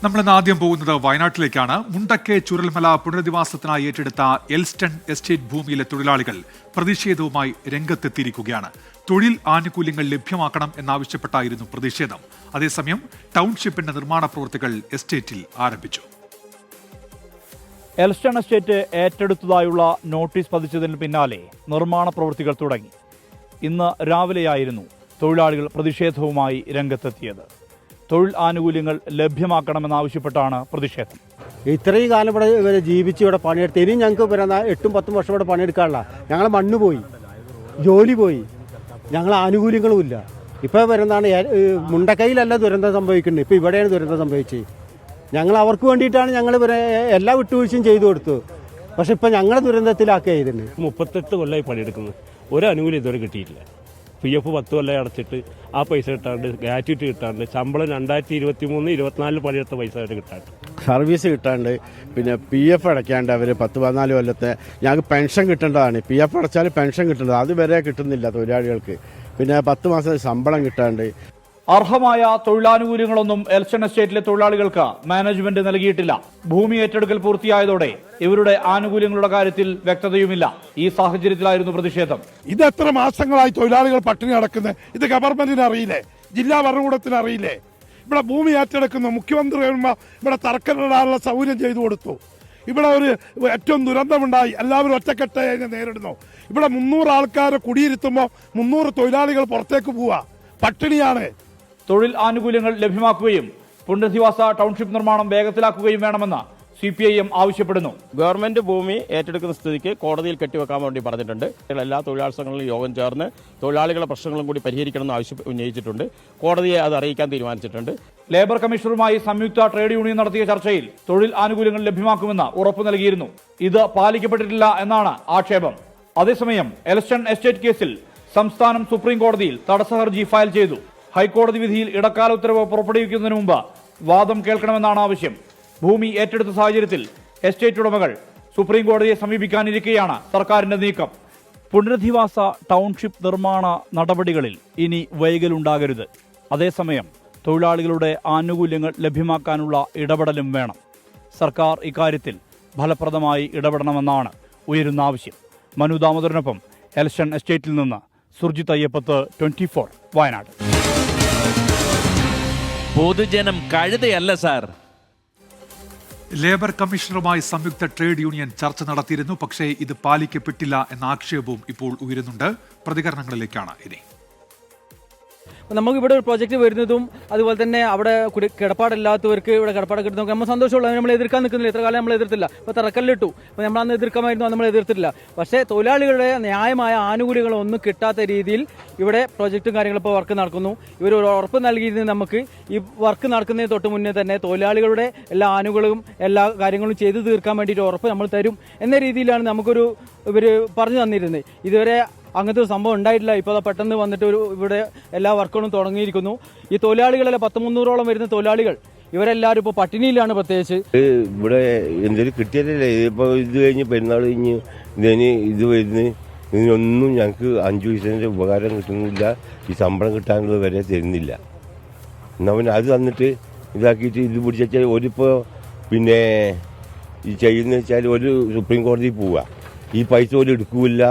നമ്മളിന്ന് ആദ്യം പോകുന്നത് വയനാട്ടിലേക്കാണ്. മുണ്ടക്കെ ചുരൽമല പുനരധിവാസത്തിനായി ഏറ്റെടുത്ത എൽസ്റ്റൺ എസ്റ്റേറ്റ് ഭൂമിയിലെ തൊഴിലാളികൾ പ്രതിഷേധവുമായി രംഗത്തെത്തിയിരിക്കുകയാണ്. തൊഴിൽ ആനുകൂല്യങ്ങൾ ലഭ്യമാക്കണം എന്നാവശ്യപ്പെട്ടായിരുന്നു പ്രതിഷേധം. അതേസമയം ടൗൺഷിപ്പിന്റെ നിർമ്മാണ പ്രവൃത്തികൾ എസ്റ്റേറ്റിൽ ആരംഭിച്ചു. എൽസ്റ്റൺ എസ്റ്റേറ്റ് ഏറ്റെടുത്തതായുള്ള നോട്ടീസ് പതിച്ചതിന് പിന്നാലെ നിർമ്മാണ പ്രവൃത്തികൾ തുടങ്ങി. ഇന്ന് രാവിലെയായിരുന്നു തൊഴിലാളികൾ പ്രതിഷേധവുമായി രംഗത്തെത്തിയത്. തൊഴിൽ ആനുകൂല്യങ്ങൾ ലഭ്യമാക്കണമെന്നാവശ്യപ്പെട്ടാണ് പ്രതിഷേധം. ഇത്രയും കാലം ഇവിടെ ജീവിച്ച് ഇവിടെ പണിയെടുത്ത് ഇനിയും ഞങ്ങൾക്ക് 8-10 വർഷം ഇവിടെ പണിയെടുക്കാനുള്ള ഞങ്ങളെ മണ്ണ് പോയി, ജോലി പോയി, ഞങ്ങളെ ആനുകൂല്യങ്ങളും ഇല്ല. ഇപ്പോൾ വരുന്നതാണ് മുണ്ടക്കൈയിലല്ല ദുരന്തം സംഭവിക്കുന്നത്, ഇപ്പോൾ ഇവിടെയാണ് ദുരന്തം സംഭവിച്ചത്. ഞങ്ങൾ അവർക്ക് വേണ്ടിയിട്ടാണ് ഞങ്ങൾ എല്ലാ വിട്ടുവീഴ്ചയും ചെയ്തു കൊടുത്തു. പക്ഷെ ഇപ്പം ഞങ്ങളെ ദുരന്തത്തിലാക്കുക ചെയ്തിട്ടുണ്ട്. 38 കൊല്ലമായി പണിയെടുക്കുന്നത്, ഒരു ആനുകൂല്യം ഇതുവരെ കിട്ടിയിട്ടില്ല. PF 10 കൊല്ലം അടച്ചിട്ട് ആ പൈസ കിട്ടാണ്ട്, ഗ്രാറ്റുവിറ്റി കിട്ടാണ്ട്, ശമ്പളം 2023-24 പണിയെടുത്ത പൈസ ആയിട്ട് കിട്ടാണ്ട്, സർവീസ് കിട്ടാണ്ട്, പിന്നെ PF അടയ്ക്കാണ്ട് അവർ 10-14 കൊല്ലത്തെ ഞങ്ങൾക്ക് പെൻഷൻ കിട്ടേണ്ടതാണ്. PF അടച്ചാൽ പെൻഷൻ കിട്ടേണ്ടത് അതുവരെ കിട്ടുന്നില്ല തൊഴിലാളികൾക്ക്. പിന്നെ 10 മാസം ശമ്പളം കിട്ടാണ്ട്. അർഹമായ തൊഴിലാനുകൂല്യങ്ങളൊന്നും എൽസ്റ്റൺ എസ്റ്റേറ്റിലെ തൊഴിലാളികൾക്ക് മാനേജ്മെന്റ് നൽകിയിട്ടില്ല. ഭൂമി ഏറ്റെടുക്കൽ പൂർത്തിയായതോടെ ഇവരുടെ ആനുകൂല്യങ്ങളുടെ കാര്യത്തിൽ വ്യക്തതയുമില്ല. ഈ സാഹചര്യത്തിലായിരുന്നു പ്രതിഷേധം. ഇത് എത്ര മാസങ്ങളായി തൊഴിലാളികൾ പട്ടിണി നടക്കുന്നത്? ഇത് ഗവൺമെന്റിന് അറിയില്ലേ? ജില്ലാ ഭരണകൂടത്തിന് അറിയില്ലേ? ഇവിടെ ഭൂമി ഏറ്റെടുക്കുന്നു, മുഖ്യമന്ത്രി ഇവിടെ തർക്കമിടാനുള്ള സൗകര്യം ചെയ്തു കൊടുത്തു. ഇവിടെ ഒരു ഏറ്റവും ദുരന്തമുണ്ടായി, എല്ലാവരും ഒറ്റക്കെട്ടായി അതിനെ നേരിടുന്നു. ഇവിടെ 300 ആൾക്കാരെ കുടിയിരുത്തുമ്പോൾ 300 തൊഴിലാളികൾ പുറത്തേക്ക് പോവാ, പട്ടിണിയാണ്. തൊഴിൽ ആനുകൂല്യങ്ങൾ ലഭ്യമാക്കുകയും പുനരധിവാസ ടൗൺഷിപ്പ് നിർമ്മാണം വേഗത്തിലാക്കുകയും വേണമെന്ന് CPIM ആവശ്യപ്പെടുന്നു. ഗവൺമെന്റ് ഭൂമി ഏറ്റെടുക്കുന്ന സ്ഥിതിക്ക് കോടതിയിൽ കെട്ടിവെക്കാൻ വേണ്ടി പറഞ്ഞിട്ടുണ്ട്. എല്ലാ തൊഴിലാളി സംഘങ്ങളിലും യോഗം ചേർന്ന് തൊഴിലാളികളുടെ പ്രശ്നങ്ങളും കൂടി പരിഹരിക്കണമെന്ന് ആവശ്യം ഉന്നയിച്ചിട്ടുണ്ട്. കോടതിയെ അത് അറിയിക്കാൻ തീരുമാനിച്ചിട്ടുണ്ട്. ലേബർ കമ്മീഷണറുമായി സംയുക്ത ട്രേഡ് യൂണിയൻ നടത്തിയ ചർച്ചയിൽ തൊഴിൽ ആനുകൂല്യങ്ങൾ ലഭ്യമാക്കുമെന്ന് ഉറപ്പു നൽകിയിരുന്നു. ഇത് പാലിക്കപ്പെട്ടിട്ടില്ല എന്നാണ് ആക്ഷേപം. അതേസമയം എൽസ്റ്റൺ എസ്റ്റേറ്റ് കേസിൽ സംസ്ഥാനം സുപ്രീം കോടതിയിൽ തടസ്സ ഹർജി ഫയൽ ചെയ്തു. ഹൈക്കോടതി വിധിയിൽ ഇടക്കാല ഉത്തരവ് പുറപ്പെടുവിക്കുന്നതിന് മുമ്പ് വാദം കേൾക്കണമെന്നാണ് ആവശ്യം. ഭൂമി ഏറ്റെടുത്ത സാഹചര്യത്തിൽ എസ്റ്റേറ്റ് ഉടമകൾ സുപ്രീം കോടതിയെ സമീപിക്കാനിരിക്കെയാണ് സർക്കാരിന്റെ നീക്കം. പുനരധിവാസ ടൗൺഷിപ്പ് നിർമ്മാണ നടപടികളിൽ ഇനി വൈകലുണ്ടാകരുത്. അതേസമയം തൊഴിലാളികളുടെ ആനുകൂല്യങ്ങൾ ലഭ്യമാക്കാനുള്ള ഇടപെടലും വേണം. സർക്കാർ ഇക്കാര്യത്തിൽ ഫലപ്രദമായി ഇടപെടണമെന്നാണ് ഉയരുന്ന ആവശ്യം. മനു ദാമോദരനൊപ്പം എൽസ്റ്റൺ എസ്റ്റേറ്റിൽ നിന്ന് സുർജിത് അയ്യപ്പത്ത്, 24 വയനാട്. പൊതുജനം കഴുതയല്ല സാർ. ലേബർ കമ്മീഷണറുമായി സംയുക്ത ട്രേഡ് യൂണിയൻ ചർച്ച നടത്തിയിരുന്നു. പക്ഷേ ഇത് പാലിക്കപ്പെട്ടില്ല എന്ന ആക്ഷേപവും ഇപ്പോൾ ഉയരുന്നുണ്ട്. പ്രതികരണങ്ങളിലേക്കാണ് ഇനി. നമുക്കിവിടെ ഒരു പ്രോജക്റ്റ് വരുന്നതും അതുപോലെ തന്നെ അവിടെ കിടപ്പാടില്ലാത്തവർക്ക് ഇവിടെ കിടപ്പാട് കിട്ടുന്ന നമ്മൾ സന്തോഷമുള്ള, നമ്മൾ എതിർക്കാൻ നിൽക്കുന്നില്ല. ഇത്ര കാലം നമ്മൾ എതിർത്തില്ല. ഇപ്പോൾ തറക്കല്ലിട്ടു, അപ്പോൾ നമ്മളന്ന് എതിർക്കാമായിരുന്നു, നമ്മൾ എതിർത്തില്ല. പക്ഷേ തൊഴിലാളികളുടെ ന്യായമായ ആനുകൂല്യങ്ങളൊന്നും കിട്ടാത്ത രീതിയിൽ ഇവിടെ പ്രോജക്റ്റും കാര്യങ്ങളും ഇപ്പോൾ വർക്ക് നടക്കുന്നു. ഇവർ ഒരു ഉറപ്പ് നൽകിയിരുന്നത് നമുക്ക് ഈ വർക്ക് നടക്കുന്നതിന് തൊട്ട് മുന്നേ തന്നെ തൊഴിലാളികളുടെ എല്ലാ ആനുകൂല്യവും എല്ലാ കാര്യങ്ങളും ചെയ്തു തീർക്കാൻ വേണ്ടിയിട്ട് ഉറപ്പ് നമ്മൾ തരും എന്ന രീതിയിലാണ് നമുക്കൊരു ഇവർ പറഞ്ഞു തന്നിരുന്നത്. ഇതുവരെ അങ്ങനത്തെ ഒരു സംഭവം ഉണ്ടായിട്ടില്ല. ഇപ്പോൾ പെട്ടെന്ന് വന്നിട്ട് ഇവിടെ എല്ലാ വർക്കുകളും തുടങ്ങിയിരിക്കുന്നു. ഈ തൊഴിലാളികളല്ല 100-300ഓളം വരുന്ന തൊഴിലാളികൾ ഇവരെല്ലാവരും ഇപ്പോൾ പട്ടിണിയിലാണ്. പ്രത്യേകിച്ച് ഇവിടെ എന്തെങ്കിലും കിട്ടിയതല്ലേ, ഇപ്പോൾ ഇത് കഴിഞ്ഞ് പെരുന്നാൾ കഴിഞ്ഞ് ഇത് വരുന്ന ഇതിനൊന്നും ഞങ്ങൾക്ക് 5 പൈസേൻ്റെ ഉപകാരം കിട്ടുന്നില്ല. ഈ ശമ്പളം കിട്ടാനുള്ളത് വരെ തരുന്നില്ല. എന്നാൽ പിന്നെ അത് തന്നിട്ട് ഇതാക്കിയിട്ട് ഇത് പിടിച്ചാൽ ഒരിപ്പോൾ പിന്നെ ഈ ചെയ്യുന്ന വെച്ചാൽ ഒരു സുപ്രീം കോടതിയിൽ പോവുക, ഈ പൈസ പോലും എടുക്കില്ല,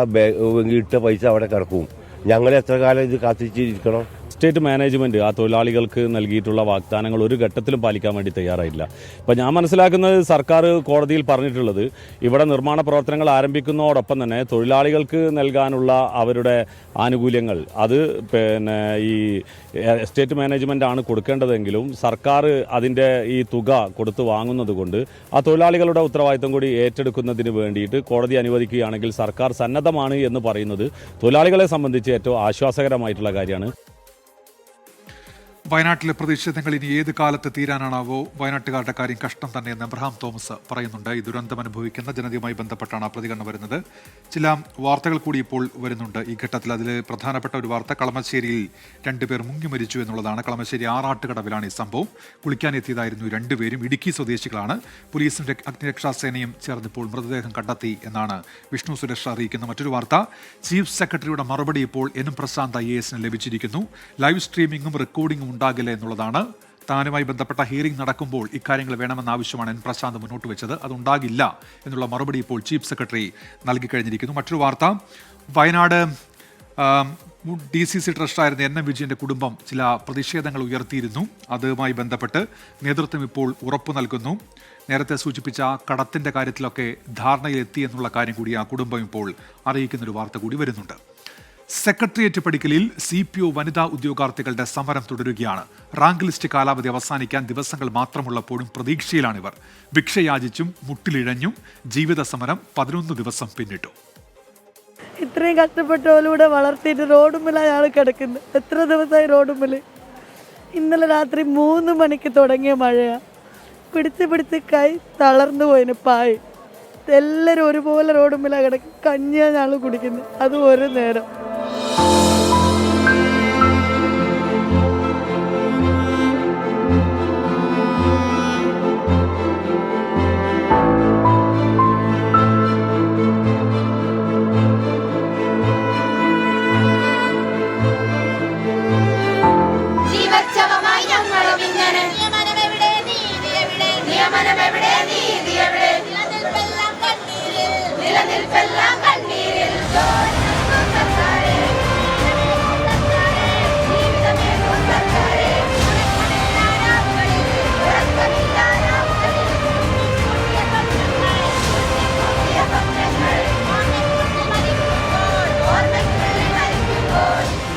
ഇട്ട പൈസ അവിടെ കിടക്കും. ഞങ്ങൾ എത്ര കാലം ഇത് കാത്തിരിക്കണം? സ്റ്റേറ്റ് മാനേജ്മെന്റ് ആ തൊഴിലാളികൾക്ക് നൽകിയിട്ടുള്ള വാഗ്ദാനങ്ങൾ ഒരു ഘട്ടത്തിലും പാലിക്കാൻ വേണ്ടി തയ്യാറായില്ല. ഇപ്പം ഞാൻ മനസ്സിലാക്കുന്നത് സർക്കാർ കോടതിയിൽ പറഞ്ഞിട്ടുള്ളത് ഇവിടെ നിർമ്മാണ പ്രവർത്തനങ്ങൾ ആരംഭിക്കുന്നതോടൊപ്പം തന്നെ തൊഴിലാളികൾക്ക് നൽകാനുള്ള അവരുടെ ആനുകൂല്യങ്ങൾ അത് പിന്നെ ഈ എസ്റ്റേറ്റ് മാനേജ്മെന്റ് ആണ് കൊടുക്കേണ്ടതെങ്കിലും സർക്കാർ അതിൻ്റെ ഈ തുക കൊടുത്ത് വാങ്ങുന്നത് കൊണ്ട് ആ തൊഴിലാളികളുടെ ഉത്തരവാദിത്തം കൂടി ഏറ്റെടുക്കുന്നതിന് വേണ്ടിയിട്ട് കോടതി അനുവദിക്കുകയാണെങ്കിൽ സർക്കാർ സന്നദ്ധമാണ് എന്ന് പറയുന്നത് തൊഴിലാളികളെ സംബന്ധിച്ച് ഏറ്റവും ആശ്വാസകരമായിട്ടുള്ള കാര്യമാണ്. വയനാട്ടിലെ പ്രതിഷേധങ്ങൾ ഇനി ഏത് കാലത്ത് തീരാനാണാവോ? വയനാട്ടുകാരുടെ കാര്യം കഷ്ടം തന്നെയെന്ന് എബ്രഹാം തോമസ് പറയുന്നുണ്ട്. ഈ ദുരന്തം അനുഭവിക്കുന്ന ജനതയുമായി ബന്ധപ്പെട്ടാണ് പ്രതികരണം വരുന്നത്. ചില വാർത്തകൾ കൂടി ഇപ്പോൾ വരുന്നുണ്ട് ഈ ഘട്ടത്തിൽ. അതിൽ പ്രധാനപ്പെട്ട ഒരു വാർത്ത, കളമശ്ശേരിയിൽ 2 പേർ മുങ്ങി മരിച്ചു എന്നുള്ളതാണ്. കളമശ്ശേരി ആറാട്ടുകടവിലാണ് ഈ സംഭവം. കുളിക്കാനെത്തിയതായിരുന്നു 2 പേരും. ഇടുക്കി സ്വദേശികളാണ്. പോലീസും അഗ്നിരക്ഷാസേനയും ചേർന്നിപ്പോൾ മൃതദേഹം കണ്ടെത്തി എന്നാണ് വിഷ്ണു സുരക്ഷ അറിയിക്കുന്ന മറ്റൊരു വാർത്ത. ചീഫ് സെക്രട്ടറിയുടെ മറുപടി ഇപ്പോൾ എൻ പ്രശാന്ത് IAS ലഭിച്ചിരിക്കുന്നു. ലൈവ് സ്ട്രീമിംഗും റെക്കോർഡിംഗും ഉണ്ടാകില്ല എന്നുള്ളതാണ്. താനുമായി ബന്ധപ്പെട്ട ഹിയറിംഗ് നടക്കുമ്പോൾ ഇക്കാര്യങ്ങൾ വേണമെന്ന ആവശ്യമാണ് എൻ പ്രശാന്ത് മുന്നോട്ട് വെച്ചത്. അതുണ്ടാകില്ല എന്നുള്ള മറുപടി ഇപ്പോൾ ചീഫ് സെക്രട്ടറി നൽകിക്കഴിഞ്ഞിരിക്കുന്നു. മറ്റൊരു വാർത്ത, വയനാട് DCC ട്രസ്റ്റായിരുന്ന NM വിജയന്റെ കുടുംബം ചില പ്രതിഷേധങ്ങൾ ഉയർത്തിയിരുന്നു. അതുമായി ബന്ധപ്പെട്ട് നേതൃത്വം ഇപ്പോൾ ഉറപ്പു നൽകുന്നു. നേരത്തെ സൂചിപ്പിച്ച കടത്തിന്റെ കാര്യത്തിലൊക്കെ ധാരണയിലെത്തി എന്നുള്ള കാര്യം കൂടി ആ കുടുംബം ഇപ്പോൾ അറിയിക്കുന്നൊരു വാർത്ത കൂടി വരുന്നുണ്ട്. സെക്രട്ടേറിയറ്റ് പടിക്കലിൽ CPO വനിതാ ഉദ്യോഗാർത്ഥികളുടെ സമരം തുടരുകയാണ്. റാങ്ക് ലിസ്റ്റ് കാലാവധി അവസാനിക്കാൻ ദിവസങ്ങൾ മാത്രമുള്ളപ്പോഴും പ്രതീക്ഷയിലാണിവർ. ഭിക്ഷയാചിച്ചും മുട്ടിലിഴഞ്ഞും ജീവിത സമരം 11 ദിവസം പിന്നിട്ടു. ഇത്രയും കഷ്ടപ്പെട്ടവലൂടെ വളർത്തിയിട്ട് റോഡുമ്പിൽ അയാൾ കിടക്കുന്നു. എത്ര ദിവസമായി റോഡുമ്പിൽ? ഇന്നലെ രാത്രി 3 മണിക്ക് തുടങ്ങിയ മഴയാണ്. പിടിച്ച് കൈ തളർന്നു പോയിന് പായ്. എല്ലാവരും ഒരുപോലെ റോഡുമ്പിലാണ് കിടക്കും. കഞ്ഞിയാണ് ഞങ്ങൾ കുടിക്കുന്നത്, അത് ഒരു നേരം.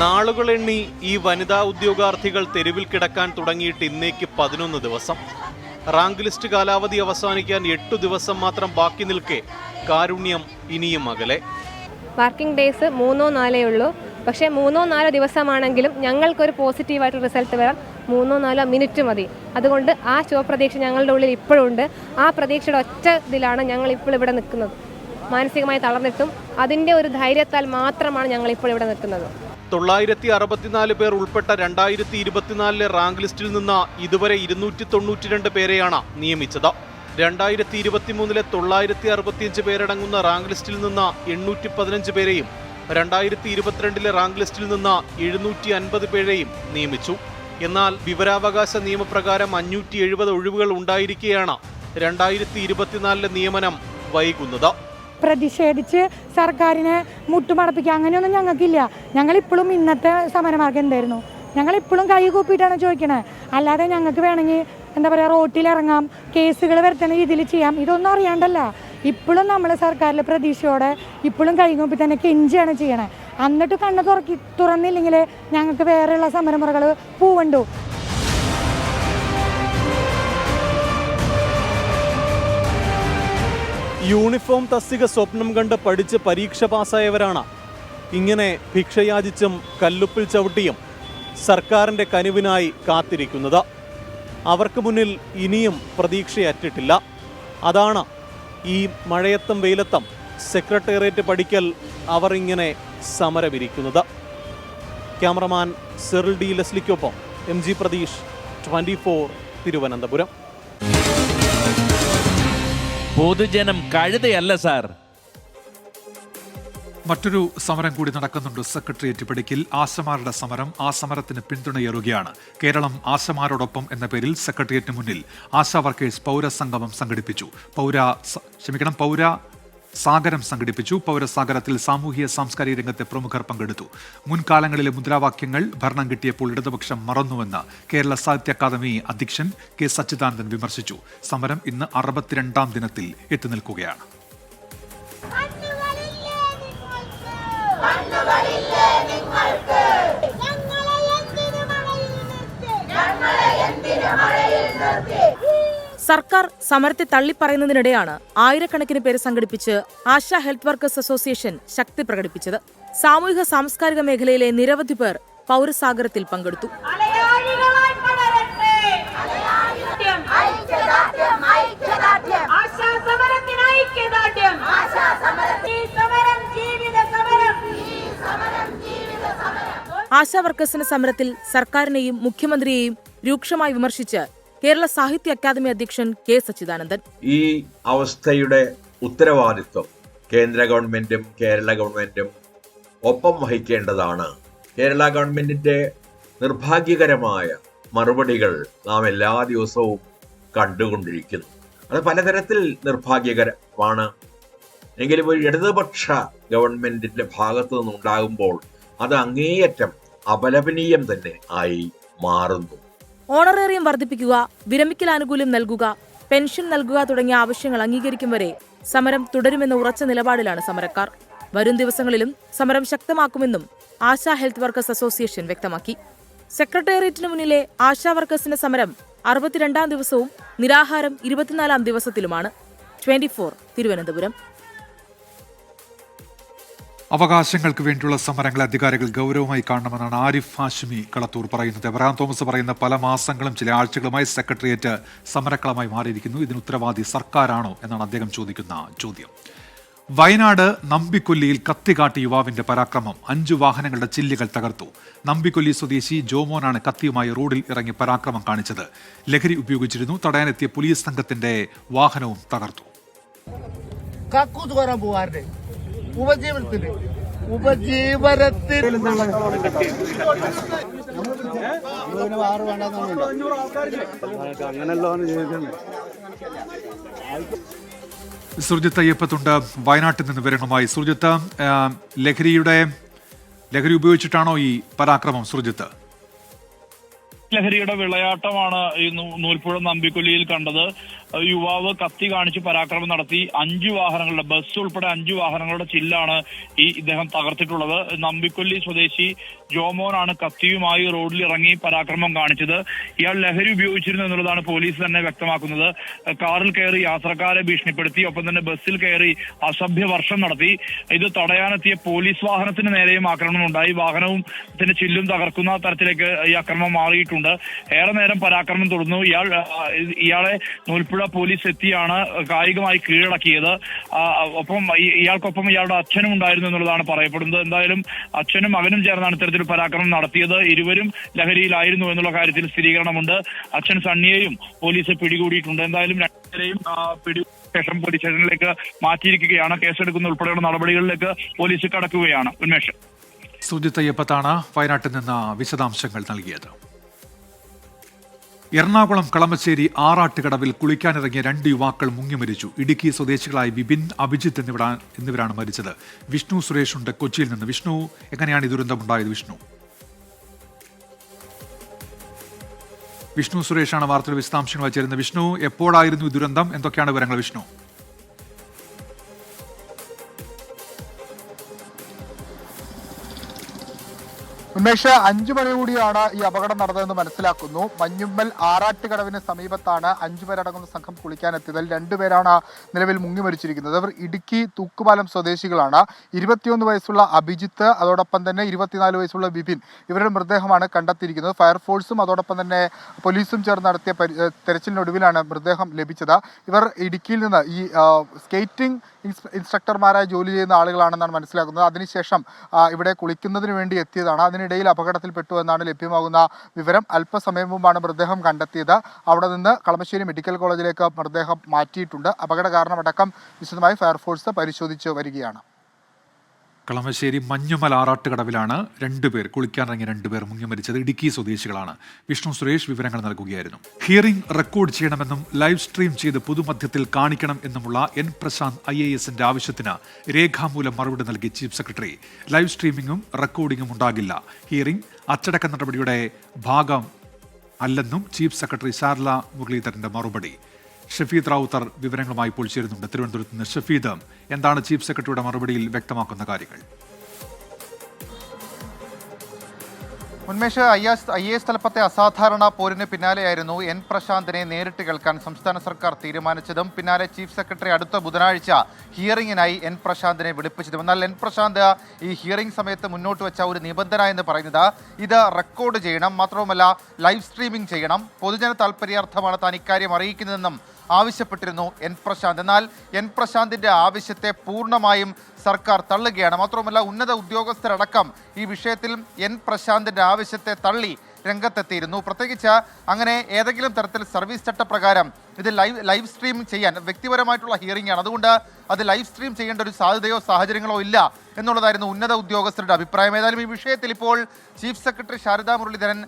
നാളുകളെണ്ണി ഈ വനിതാ ഉദ്യോഗാർത്ഥികൾ തെരുവിൽ കിടക്കാൻ തുടങ്ങിയിട്ട് ഇന്നേക്ക് 11 ദിവസം. റാങ്ക് ലിസ്റ്റ് കാലാവധി അവസാനിക്കാൻ 8 ദിവസം മാത്രം ബാക്കി നിൽക്കെ കാരുണ്യം ഇനിയും അകലെ. വർക്കിംഗ് ഡേയ്സ് 3-4 ഉള്ളൂ. പക്ഷേ 3-4 ദിവസമാണെങ്കിലും ഞങ്ങൾക്കൊരു പോസിറ്റീവായിട്ട് റിസൾട്ട് വരാൻ 3-4 മിനിറ്റ് മതി. അതുകൊണ്ട് ആ ശുഭപ്രതീക്ഷ ഞങ്ങളുടെ ഉള്ളിൽ ഇപ്പോഴും ഉണ്ട്. ആ പ്രതീക്ഷയുടെ ഒറ്റ ഇതിലാണ് ഞങ്ങൾ ഇപ്പോൾ ഇവിടെ നിൽക്കുന്നത്. മാനസികമായി തളർന്നിട്ടും അതിൻ്റെ ഒരു ധൈര്യത്താൽ മാത്രമാണ് ഞങ്ങൾ ഇപ്പോൾ ഇവിടെ നിൽക്കുന്നത്. 964 പേർ ഉൾപ്പെട്ട 2024 റാങ്ക് ലിസ്റ്റിൽ നിന്ന് ഇതുവരെ 292 പേരെയാണ് നിയമിച്ചത്. 2023 965 പേരടങ്ങുന്ന റാങ്ക് ലിസ്റ്റിൽ നിന്ന് 815 പേരെയും 2022 റാങ്ക് ലിസ്റ്റിൽ നിന്ന് 750 പേരെയും നിയമിച്ചു. എന്നാൽ വിവരാവകാശ നിയമപ്രകാരം 570 ഒഴിവുകൾ ഉണ്ടായിരിക്കെയാണ് 2024 നിയമനം വൈകുന്നത്. പ്രതിഷേധിച്ച് സർക്കാരിനെ മുട്ടുമടപ്പിക്കുക അങ്ങനെയൊന്നും ഞങ്ങൾക്കില്ല. ഞങ്ങളിപ്പോഴും ഇന്നത്തെ സമരമാർഗം എന്തായിരുന്നു, ഞങ്ങളിപ്പോഴും കൈ കൂപ്പിയിട്ടാണ് ചോദിക്കണേ. അല്ലാതെ ഞങ്ങൾക്ക് വേണമെങ്കിൽ എന്താ പറയുക, റോട്ടിലിറങ്ങാം, കേസുകൾ വരുത്തുന്ന രീതിയിൽ ചെയ്യാം. ഇതൊന്നും അറിയാണ്ടല്ല. ഇപ്പോഴും നമ്മൾ സർക്കാരിലെ പ്രതീക്ഷയോടെ ഇപ്പോഴും കൈ കൂപ്പി തന്നെ കെഞ്ചിയാണ് ചെയ്യണേ. എന്നിട്ട് കണ്ണ് തുറന്നില്ലെങ്കിൽ ഞങ്ങൾക്ക് വേറെയുള്ള സമരമുറകൾ പോവുണ്ടോ? യൂണിഫോം തസ്തിക സ്വപ്നം കണ്ട് പഠിച്ച് പരീക്ഷ പാസ്സായവരാണ് ഇങ്ങനെ ഭിക്ഷയാചിച്ചും കല്ലുപ്പിൽ ചവിട്ടിയും സർക്കാരിൻ്റെ കനിവിനായി കാത്തിരിക്കുന്നത്. അവർക്ക് മുന്നിൽ ഇനിയും പ്രതീക്ഷയറ്റിട്ടില്ല. അതാണ് ഈ മഴയത്തും വെയിലത്തും സെക്രട്ടേറിയറ്റ് പടിക്കൽ അവർ ഇങ്ങനെ സമരമിരിക്കുന്നത്. ക്യാമറമാൻ സിറിൽ ഡി ലെസ്ലിക്കൊപ്പം MG പ്രതീഷ്, 24 തിരുവനന്തപുരം. പൊതുജനം കഴുതയല്ല സാർ. മറ്റൊരു സമരം കൂടി നടക്കുന്നുണ്ട് സെക്രട്ടേറിയറ്റ് പടിക്കൽ. ആശമാരുടെ സമരം. ആ സമരത്തിന് പിന്തുണയേറുകയാണ്. കേരളം ആശമാരോടൊപ്പം എന്ന പേരിൽ സെക്രട്ടേറിയറ്റിന് മുന്നിൽ ആശാ വർക്കേഴ്സ് പൗരസംഗമം സംഘടിപ്പിച്ചു. പൗരസാഗരം സംഘടിപ്പിച്ചു. പൗരസാഗരത്തിൽ സാമൂഹിക സാംസ്കാരിക രംഗത്തെ പ്രമുഖർ പങ്കെടുത്തു. മുൻകാലങ്ങളിലെ മുദ്രാവാക്യങ്ങൾ ഭരണം കിട്ടിയപ്പോൾ ഇടതുപക്ഷം മറന്നുവെന്ന് കേരള സാഹിത്യ അക്കാദമി അധ്യക്ഷൻ K. സച്ചിദാനന്ദൻ വിമർശിച്ചു. സമരം ഇന്ന് 62ാം ദിനത്തിൽ എത്തി നിൽക്കുകയാണ്. സർക്കാർ സമരത്തെ തള്ളിപ്പറയുന്നതിനിടെയാണ് ആയിരക്കണക്കിന് പേര് സംഘടിപ്പിച്ച് ആശാ ഹെൽത്ത് വർക്കേഴ്സ് അസോസിയേഷൻ ശക്തി പ്രകടിപ്പിച്ചത്. സാമൂഹിക സാംസ്കാരിക മേഖലയിലെ നിരവധി പേർ പൗരസാഗരത്തിൽ പങ്കെടുത്തു. ആശാ വർക്കേഴ്സിന്റെ സമരത്തിൽ സർക്കാരിനെയും മുഖ്യമന്ത്രിയെയും രൂക്ഷമായി വിമർശിച്ച് കേരള സാഹിത്യ അക്കാദമി അധ്യക്ഷൻ K. സച്ചിദാനന്ദൻ. ഈ അവസ്ഥയുടെ ഉത്തരവാദിത്വം കേന്ദ്ര ഗവൺമെന്റും കേരള ഗവൺമെന്റും ഒപ്പം വഹിക്കേണ്ടതാണ്. കേരള ഗവൺമെന്റിന്റെ നിർഭാഗ്യകരമായ മറുപടികൾ നാം എല്ലാ ദിവസവും കണ്ടുകൊണ്ടിരിക്കുന്നു. അത് പലതരത്തിൽ നിർഭാഗ്യകരമാണ്. എങ്കിലും ഒരു ഇടതുപക്ഷ ഗവൺമെന്റിന്റെ ഭാഗത്തു നിന്നുണ്ടാകുമ്പോൾ അത് അങ്ങേയറ്റം അപലപനീയം തന്നെ ആയി മാറുന്നു. ഓണറേറിയം വർദ്ധിപ്പിക്കുക, വിരമിക്കൽ ആനുകൂല്യം നൽകുക, പെൻഷൻ നൽകുക തുടങ്ങിയ ആവശ്യങ്ങൾ അംഗീകരിക്കും വരെ സമരം തുടരുമെന്ന ഉറച്ച നിലപാടിലാണ് സമരക്കാർ. വരും ദിവസങ്ങളിലും സമരം ശക്തമാക്കുമെന്നും ആശാ ഹെൽത്ത് വർക്കേഴ്സ് അസോസിയേഷൻ വ്യക്തമാക്കി. സെക്രട്ടേറിയറ്റിന് മുന്നിലെ ആശാ വർക്കേഴ്സിന്റെ സമരം 62-ാം ദിവസവും നിരാഹാരം 24-ാം ദിവസത്തിലുമാണ്. 24 തിരുവനന്തപുരം. അവകാശങ്ങൾക്ക് വേണ്ടിയുള്ള സമരങ്ങളെ അധികാരികൾ ഗൗരവമായി കാണണമെന്നാണ് ആരിഫ് ഹാഷിമി കളത്തൂർ പറയുന്നത്. എബ്രഹാം തോമസ് പറയുന്ന പല മാസങ്ങളും ചില ആഴ്ചകളുമായി സെക്രട്ടേറിയറ്റ് സമരക്കളമായി മാറിയിരിക്കുന്നു. ഇതിന് ഉത്തരവാദി സർക്കാരാണോ എന്നാണ് അദ്ദേഹം ചോദിക്കുന്ന ചോദ്യം. വയനാട് നമ്പിക്കൊല്ലിയിൽ കത്തികാട്ടി യുവാവിന്റെ പരാക്രമം. 5 വാഹനങ്ങളുടെ ചില്ലുകൾ തകർത്തു. നമ്പിക്കൊല്ലി സ്വദേശി ജോമോനാണ് കത്തിയുമായി റോഡിൽ ഇറങ്ങി പരാക്രമം കാണിച്ചത്. ലഹരി ഉപയോഗിച്ചിരുന്നു. തടയാനെത്തിയ പോലീസ് സംഘത്തിന്റെ വാഹനവും തകർത്തു. സുർജിത്ത് അയ്യപ്പത്തുണ്ട് വയനാട്ടിൽ നിന്ന് വിവരങ്ങളുമായി. സുർജിത്ത്, ലഹരി ഉപയോഗിച്ചിട്ടാണോ ഈ പരാക്രമം? സുർജിത്ത്, ലഹരിയുടെ വിളയാട്ടമാണ് ഈ നൂൽപ്പുഴ നമ്പിക്കൊല്ലിയിൽ കണ്ടത്. യുവാവ് കത്തി കാണിച്ച് പരാക്രമം നടത്തി. 5 വാഹനങ്ങളുടെ ബസ് ഉൾപ്പെടെ 5 വാഹനങ്ങളുടെ ചില്ലാണ് ഇദ്ദേഹം തകർത്തിട്ടുള്ളത്. നമ്പിക്കൊല്ലി സ്വദേശി ജോമോനാണ് കത്തിയുമായി റോഡിൽ ഇറങ്ങി പരാക്രമം കാണിച്ചത്. ഇയാൾ ലഹരി ഉപയോഗിച്ചിരുന്നു എന്നുള്ളതാണ് പോലീസ് തന്നെ വ്യക്തമാക്കുന്നത്. കാറിൽ കയറി യാത്രക്കാരെ ഭീഷണിപ്പെടുത്തി, ഒപ്പം തന്നെ ബസ്സിൽ കയറി അസഭ്യ വർഷം നടത്തി. ഇത് തടയാനെത്തിയ പോലീസ് വാഹനത്തിന് നേരെയും ആക്രമണം ഉണ്ടായി. വാഹനവും ഇതിന്റെ ചില്ലും തകർക്കുന്ന തരത്തിലേക്ക് ഈ ആക്രമണം മാറിയിട്ടുണ്ട്. ഏറെ നേരം പരാക്രമം തുടർന്നു. ഇയാളെ നൂൽപ്പുഴ പോലീസ് എത്തിയാണ് കായികമായി കീഴടക്കിയത്. ഒപ്പം ഇയാൾക്കൊപ്പം ഇയാളുടെ അച്ഛനും ഉണ്ടായിരുന്നു എന്നുള്ളതാണ് പറയപ്പെടുന്നത്. എന്തായാലും അച്ഛനും മകനും ചേർന്നാണ് ഇത്തരത്തിൽ പരാക്രമം നടത്തിയത്. ഇരുവരും ലഹരിയിലായിരുന്നു എന്നുള്ള കാര്യത്തിൽ സ്ഥിരീകരണമുണ്ട്. അച്ഛൻ സണ്ണിയെയും പോലീസ് പിടികൂടിയിട്ടുണ്ട്. എന്തായാലും രണ്ടുപേരെയും ശേഷം പോലീസ് സ്റ്റേഷനിലേക്ക് മാറ്റിയിരിക്കുകയാണ്. കേസെടുക്കുന്ന ഉൾപ്പെടെയുള്ള നടപടികളിലേക്ക് പോലീസ് കടക്കുകയാണ്. ഉന്മേഷ്. സുജിത്ത് അയ്യപ്പത്താണ് വയനാട്ടിൽ നിന്ന് വിശദാംശങ്ങൾ നൽകിയത്. എറണാകുളം കളമശ്ശേരി ആറാട്ടുകടവിൽ കുളിക്കാനിറങ്ങിയ 2 യുവാക്കൾ മുങ്ങി മരിച്ചു. ഇടുക്കി സ്വദേശികളായ വിപിൻ, അഭിജിത്ത് എന്നിവരാണ് മരിച്ചത്. വിഷ്ണു സുരേഷ് ഉണ്ട് കൊച്ചിയിൽ നിന്ന്. വിഷ്ണു, എങ്ങനെയാണ് ഈ ദുരന്തമുണ്ടായത്? വിഷ്ണു സുരേഷാണ് വാർത്തയുടെ വിശദാംശങ്ങൾ ചേരുന്നത്. വിഷ്ണു, എപ്പോഴായിരുന്നു ഈ ദുരന്തം? എന്തൊക്കെയാണ് വിവരങ്ങൾ വിഷ്ണു? ഉന്മേഷ്, 5 മണിയോടെയാണ് ഈ അപകടം നടന്നതെന്ന് മനസ്സിലാക്കുന്നു. മഞ്ഞുമ്മൽ ആറാട്ടുകടവിന് സമീപത്താണ് 5 പേരടങ്ങുന്ന സംഘം കുളിക്കാനെത്തിയതിൽ 2 പേരാണ് നിലവിൽ മുങ്ങി മരിച്ചിരിക്കുന്നത്. അവർ ഇടുക്കി തൂക്കുപാലം സ്വദേശികളാണ്. 21 വയസ്സുള്ള അഭിജിത്ത്, അതോടൊപ്പം തന്നെ 24 വയസ്സുള്ള വിപിൻ, ഇവരുടെ മൃതദേഹമാണ് കണ്ടെത്തിയിരിക്കുന്നത്. ഫയർഫോഴ്സും അതോടൊപ്പം തന്നെ പോലീസും ചേർന്ന് നടത്തിയ തെരച്ചിലിനൊടുവിലാണ് മൃതദേഹം ലഭിച്ചത്. ഇവർ ഇടുക്കിയിൽ നിന്ന് ഈ സ്കേറ്റിംഗ് ഇൻസ്ട്രക്ടർമാരായി ജോലി ചെയ്യുന്ന ആളുകളാണെന്നാണ് മനസ്സിലാക്കുന്നത്. അതിനുശേഷം ഇവിടെ കുളിക്കുന്നതിന് വേണ്ടി എത്തിയതാണ്. അതിനിടയിൽ അപകടത്തിൽപ്പെട്ടു എന്നാണ് ലഭ്യമാകുന്ന വിവരം. അല്പസമയം മുമ്പാണ് മൃതദേഹം കണ്ടെത്തിയത്. അവിടെ നിന്ന് കളമശ്ശേരി മെഡിക്കൽ കോളേജിലേക്ക് മൃതദേഹം മാറ്റിയിട്ടുണ്ട്. അപകട കാരണമടക്കം വിശദമായി ഫയർഫോഴ്സ് പരിശോധിച്ചു വരികയാണ്. കളമശ്ശേരി മഞ്ഞുമൽ ആറാട്ടുകടവിലാണ് 2 പേർ കുളിക്കാനിറങ്ങിയ 2 പേർ മുങ്ങി മരിച്ചത്. ഇടുക്കി സ്വദേശികളാണ്. വിഷ്ണു സുരേഷ് വിവരങ്ങൾ നൽകുകയായിരുന്നു. ഹിയറിംഗ് റെക്കോർഡ് ചെയ്യണമെന്നും ലൈവ് സ്ട്രീം ചെയ്ത് പൊതുമധ്യത്തിൽ കാണിക്കണം എന്നുമുള്ള എൻ പ്രശാന്ത് IAS ആവശ്യത്തിന് രേഖാമൂലം മറുപടി നൽകി ചീഫ് സെക്രട്ടറി. ലൈവ് സ്ട്രീമിംഗും റെക്കോർഡിംഗും ഉണ്ടാകില്ല. ഹിയറിംഗ് അച്ചടക്ക നടപടിയുടെ ഭാഗം അല്ലെന്നും ചീഫ് സെക്രട്ടറി ശാരദ മുരളീധരന്റെ മറുപടി. ഷഫീദ് റാവുത്തർ വിവരങ്ങളുമായി ഇപ്പോൾ ചേരുന്നുണ്ട് തിരുവനന്തപുരത്ത് നിന്ന്. ഷഫീദ്, എന്താണ് ചീഫ് സെക്രട്ടറിയുടെ മറുപടിയിൽ വ്യക്തമാക്കുന്ന കാര്യങ്ങൾ? ഉന്മേഷ്, IAS തലപ്പത്തെ അസാധാരണ പോരിന് പിന്നാലെയായിരുന്നു എൻ പ്രശാന്തിനെ നേരിട്ട് കേൾക്കാൻ സംസ്ഥാന സർക്കാർ തീരുമാനിച്ചതും പിന്നാലെ ചീഫ് സെക്രട്ടറി അടുത്ത ബുധനാഴ്ച ഹിയറിംഗിനായി എൻ പ്രശാന്തിനെ വിളിപ്പിച്ചതും. എന്നാൽ എൻ പ്രശാന്ത് ഈ ഹിയറിംഗ് സമയത്ത് മുന്നോട്ട് വെച്ച ഒരു നിബന്ധന എന്ന് പറയുന്നത് ഇത് റെക്കോർഡ് ചെയ്യണം, മാത്രവുമല്ല ലൈവ് സ്ട്രീമിംഗ് ചെയ്യണം, പൊതുജന താൽപര്യാർത്ഥമാണ് താൻ ഇക്കാര്യം അറിയിക്കുന്നതെന്നും ആവശ്യപ്പെട്ടിരുന്നു എൻ പ്രശാന്ത്. എന്നാൽ എൻ പ്രശാന്തിൻ്റെ ആവശ്യത്തെ പൂർണ്ണമായും സർക്കാർ തള്ളുകയാണ്. മാത്രവുമല്ല ഉന്നത ഉദ്യോഗസ്ഥരടക്കം ഈ വിഷയത്തിൽ എൻ പ്രശാന്തിൻ്റെ ആവശ്യത്തെ തള്ളി രംഗത്തെത്തിയിരുന്നു. പ്രത്യേകിച്ച് അങ്ങനെ ഏതെങ്കിലും തരത്തിൽ സർവീസ് ചട്ടപ്രകാരം ഇത് ലൈവ് സ്ട്രീം ചെയ്യാൻ വ്യക്തിപരമായിട്ടുള്ള ഹിയറിംഗ് ആണ്, അതുകൊണ്ട് അത് ലൈവ് സ്ട്രീം ചെയ്യേണ്ട ഒരു സാധ്യതയോ സാഹചര്യങ്ങളോ ഇല്ല എന്നുള്ളതായിരുന്നു ഉന്നത ഉദ്യോഗസ്ഥരുടെ അഭിപ്രായം. ഏതായാലും ഈ വിഷയത്തിൽ ഇപ്പോൾ ചീഫ് സെക്രട്ടറി ശാരദാ മുരളീധരൻ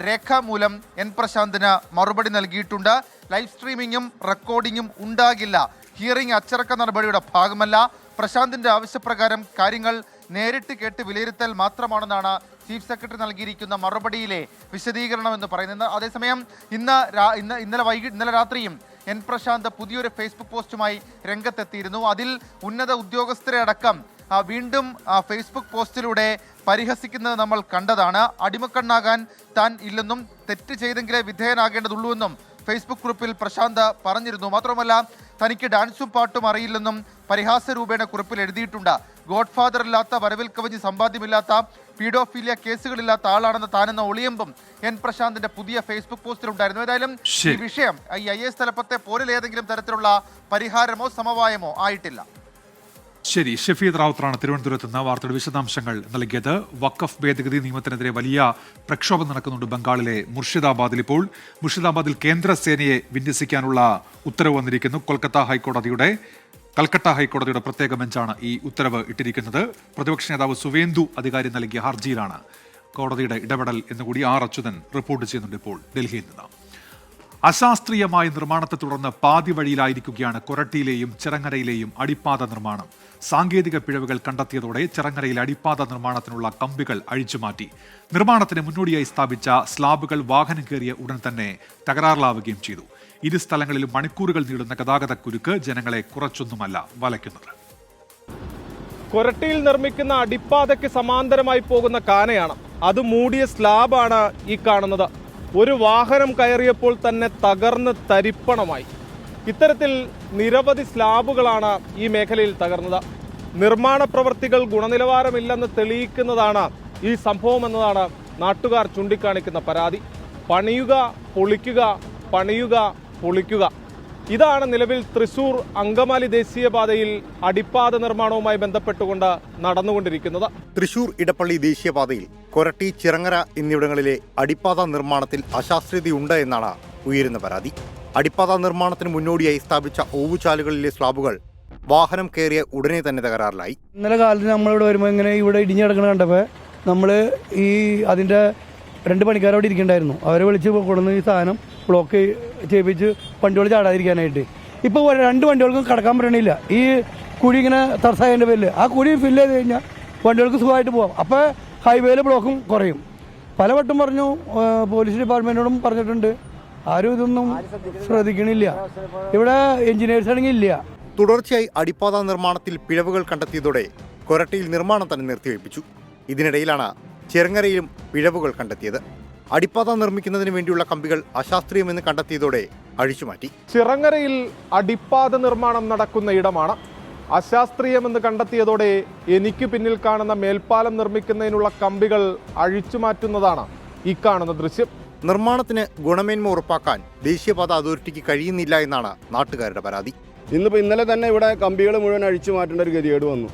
രേഖാമൂലം എൻ പ്രശാന്തിന് മറുപടി നൽകിയിട്ടുണ്ട്. ലൈവ് സ്ട്രീമിങ്ങും റെക്കോർഡിങ്ങും ഉണ്ടാകില്ല, ഹിയറിംഗ് അച്ചടക്ക നടപടിയുടെ ഭാഗമല്ല, പ്രശാന്തിന്റെ ആവശ്യപ്രകാരം കാര്യങ്ങൾ നേരിട്ട് കേട്ട് വിലയിരുത്തൽ മാത്രമാണെന്നാണ് ചീഫ് സെക്രട്ടറി നൽകിയിരിക്കുന്ന മറുപടിയിലെ വിശദീകരണം എന്ന് പറയുന്നത്. അതേസമയം ഇന്നലെ രാത്രിയും എൻ പ്രശാന്ത് പുതിയൊരു ഫേസ്ബുക്ക് പോസ്റ്റുമായി രംഗത്തെത്തിയിരുന്നു. അതിൽ ഉന്നത ഉദ്യോഗസ്ഥരെ അടക്കം വീണ്ടും ഫേസ്ബുക്ക് പോസ്റ്റിലൂടെ പരിഹസിക്കുന്നത് നമ്മൾ കണ്ടതാണ്. അടിമക്കണ്ണാകാൻ താൻ ഇല്ലെന്നും തെറ്റ് ചെയ്തെങ്കിലേ വിധേയനാകേണ്ടതുള്ളൂവെന്നും ഫേസ്ബുക്ക് കുറിപ്പിൽ പ്രശാന്ത് പറഞ്ഞിരുന്നു. മാത്രമല്ല തനിക്ക് ഡാൻസും പാട്ടും അറിയില്ലെന്നും പരിഹാസ രൂപേണ കുറിപ്പിൽ എഴുതിയിട്ടുണ്ട്. ഗോഡ്ഫാദർ ഇല്ലാത്ത, വരവിൽ കവചി സമ്പാദ്യമില്ലാത്ത, പീഡോഫീലിയ കേസുകളില്ലാത്ത ആളാണെന്ന് താനെന്ന ഒളിയമ്പും എൻ പ്രശാന്തിന്റെ പുതിയ ഫേസ്ബുക്ക് പോസ്റ്റിലുണ്ടായിരുന്നു. ഏതായാലും ഈ വിഷയം ഈ IAS തലപ്പത്തെ പോരിൽ ഏതെങ്കിലും തരത്തിലുള്ള പരിഹാരമോ സമവായമോ ആയിട്ടില്ല. ശരി, ഷഫീദ് റാവുത്തറാണ് തിരുവനന്തപുരത്ത് നിന്ന് വാർത്തയുടെ വിശദാംശങ്ങൾ നൽകിയത്. വഖഫ് ഭേദഗതി നിയമത്തിനെതിരെ വലിയ പ്രക്ഷോഭം നടക്കുന്നുണ്ട് ബംഗാളിലെ മുർഷിദാബാദിൽ. ഇപ്പോൾ മുർഷിദാബാദിൽ കേന്ദ്രസേനയെ വിന്യസിക്കാനുള്ള ഉത്തരവ് വന്നിരിക്കുന്നു. കൽക്കട്ട ഹൈക്കോടതിയുടെ പ്രത്യേക ബെഞ്ചാണ് ഈ ഉത്തരവ് ഇട്ടിരിക്കുന്നത്. പ്രതിപക്ഷ നേതാവ് സുവേന്ദു അധികാരി നൽകിയ ഹർജിയിലാണ് കോടതിയുടെ ഇടപെടൽ എന്നുകൂടി ആർ അച്യുതൻ റിപ്പോർട്ട് ചെയ്യുന്നുണ്ട് ഇപ്പോൾ ഡൽഹിയിൽ നിന്ന്. അശാസ്ത്രീയമായ നിർമ്മാണത്തെ തുടർന്ന് പാതി വഴിയിലായിരിക്കുകയാണ് കൊരട്ടിയിലെയും ചിറങ്ങരയിലെയും അടിപ്പാത നിർമ്മാണം. സാങ്കേതിക പിഴവുകൾ കണ്ടെത്തിയതോടെ ചിറങ്ങരയിലെ അടിപ്പാത നിർമ്മാണത്തിനുള്ള കമ്പികൾ അഴിച്ചുമാറ്റി. നിർമ്മാണത്തിന് മുന്നോടിയായി സ്ഥാപിച്ച സ്ലാബുകൾ വാഹനം കയറിയ ഉടൻ തന്നെ തകരാറിലാവുകയും ചെയ്തു. ഇരു സ്ഥലങ്ങളിലും മണിക്കൂറുകൾ നീളുന്ന ഗതാഗതക്കുരുക്ക് ജനങ്ങളെ കുറച്ചൊന്നുമല്ല വലയ്ക്കുന്നത്. കൊരട്ടിയിൽ നിർമ്മിക്കുന്ന അടിപ്പാതയ്ക്ക് സമാന്തരമായി പോകുന്ന കാനയാണ്, അത് മൂടിയ സ്ലാബാണ് ഈ കാണുന്നത്. ഒരു വാഹനം കയറിയപ്പോൾ തന്നെ തകർന്ന് തരിപ്പണമായി. ഇത്തരത്തിൽ നിരവധി സ്ലാബുകളാണ് ഈ മേഖലയിൽ തകർന്നത്. നിർമ്മാണ പ്രവൃത്തികൾ ഗുണനിലവാരമില്ലെന്ന് തെളിയിക്കുന്നതാണ് ഈ സംഭവം എന്നതാണ് നാട്ടുകാർ ചൂണ്ടിക്കാണിക്കുന്ന പരാതി. പണിയുക, പൊളിക്കുക, പണിയുക, പൊളിക്കുക. ഇതാണ് നിലവിൽ തൃശൂർ അങ്കമാലി ദേശീയപാതയിൽ അടിപ്പാത നിർമ്മാണവുമായി ബന്ധപ്പെട്ടുകൊണ്ട് നടന്നുകൊണ്ടിരിക്കുന്നത്. തൃശൂർ ഇടപ്പള്ളി ദേശീയപാതയിൽ കൊരട്ടി, ചിറങ്ങര എന്നിവിടങ്ങളിലെ അടിപ്പാത നിർമ്മാണത്തിൽ അശാസ്ത്രീയതയുണ്ട് എന്നാണ് ഉയരുന്ന പരാതി. അടിപ്പാത നിർമ്മാണത്തിന് മുന്നോടിയായി സ്ഥാപിച്ച ഓവുചാലുകളിലെ സ്ലാബുകൾ വാഹനം കയറിയ ഉടനെ തന്നെ തകരാറിലായി. ഇന്നലെ കാലത്ത് നമ്മളിവിടെ വരുമ്പോൾ ഇങ്ങനെ ഇവിടെ ഇടിഞ്ഞു കിടക്കണ കണ്ടപ്പോൾ നമ്മൾ അതിൻ്റെ 2 പണിക്കാരവിടെ ഇരിക്കണ്ടായിരുന്നു. അവരെ വിളിച്ച് കൊടുന്ന് ഈ സാധനം ബ്ലോക്ക് ചെയ്യിപ്പിച്ച് വണ്ടികൾ ചാടാതിരിക്കാനായിട്ട്. ഇപ്പോൾ 2 വണ്ടികൾക്കും കടക്കാൻ പറ്റണില്ല. ഈ കുഴി ഇങ്ങനെ തടസ്സമായതിൻ്റെ പേരിൽ ആ കുഴി ഫില്ല് ചെയ്ത് കഴിഞ്ഞാൽ വണ്ടികൾക്ക് സുഖമായിട്ട് പോകാം. അപ്പോൾ ഹൈവേയിലെ ബ്ലോക്കും കുറയും. പലവട്ടം പറഞ്ഞു, പോലീസ് ഡിപ്പാർട്ട്മെൻറ്റോടും പറഞ്ഞിട്ടുണ്ട്. ആരും ഇതൊന്നും ശ്രദ്ധിക്കണില്ല. ഇവിടെ എഞ്ചിനീയേഴ്സ് ആണെങ്കിൽ ഇല്ല. തുടർച്ചയായി അടിപ്പാത നിർമ്മാണത്തിൽ പിഴവുകൾ കണ്ടെത്തിയതോടെ കൊരട്ടിയിൽ നിർമ്മാണം തന്നെ നിർത്തിവെപ്പിച്ചു. ഇതിനിടയിലാണ് ചിറങ്ങരയിലും പിഴവുകൾ കണ്ടെത്തിയത്. അടിപ്പാത നിർമ്മിക്കുന്നതിന് വേണ്ടിയുള്ള കമ്പികൾ അശാസ്ത്രീയമെന്ന് കണ്ടെത്തിയതോടെ അഴിച്ചുമാറ്റി. ചിറങ്ങരയിൽ അടിപ്പാത നിർമ്മാണം നടക്കുന്ന ഇടമാണ്. അശാസ്ത്രീയമെന്ന് കണ്ടെത്തിയതോടെ എനിക്ക് പിന്നിൽ കാണുന്ന മേൽപ്പാലം നിർമ്മിക്കുന്നതിനുള്ള കമ്പികൾ അഴിച്ചുമാറ്റുന്നതാണ് ഈ കാണുന്ന ദൃശ്യം. നിർമ്മാണത്തിന് ഗുണമേന്മ ഉറപ്പാക്കാൻ ദേശീയപാത അതോറിറ്റിക്ക് കഴിയുന്നില്ല എന്നാണ് നാട്ടുകാരുടെ പരാതി. ഇന്നലെ തന്നെ ഇവിടെ കമ്പികൾ മുഴുവൻ അഴിച്ചു മാറ്റേണ്ട ഒരു ഗതികേട് വന്നു.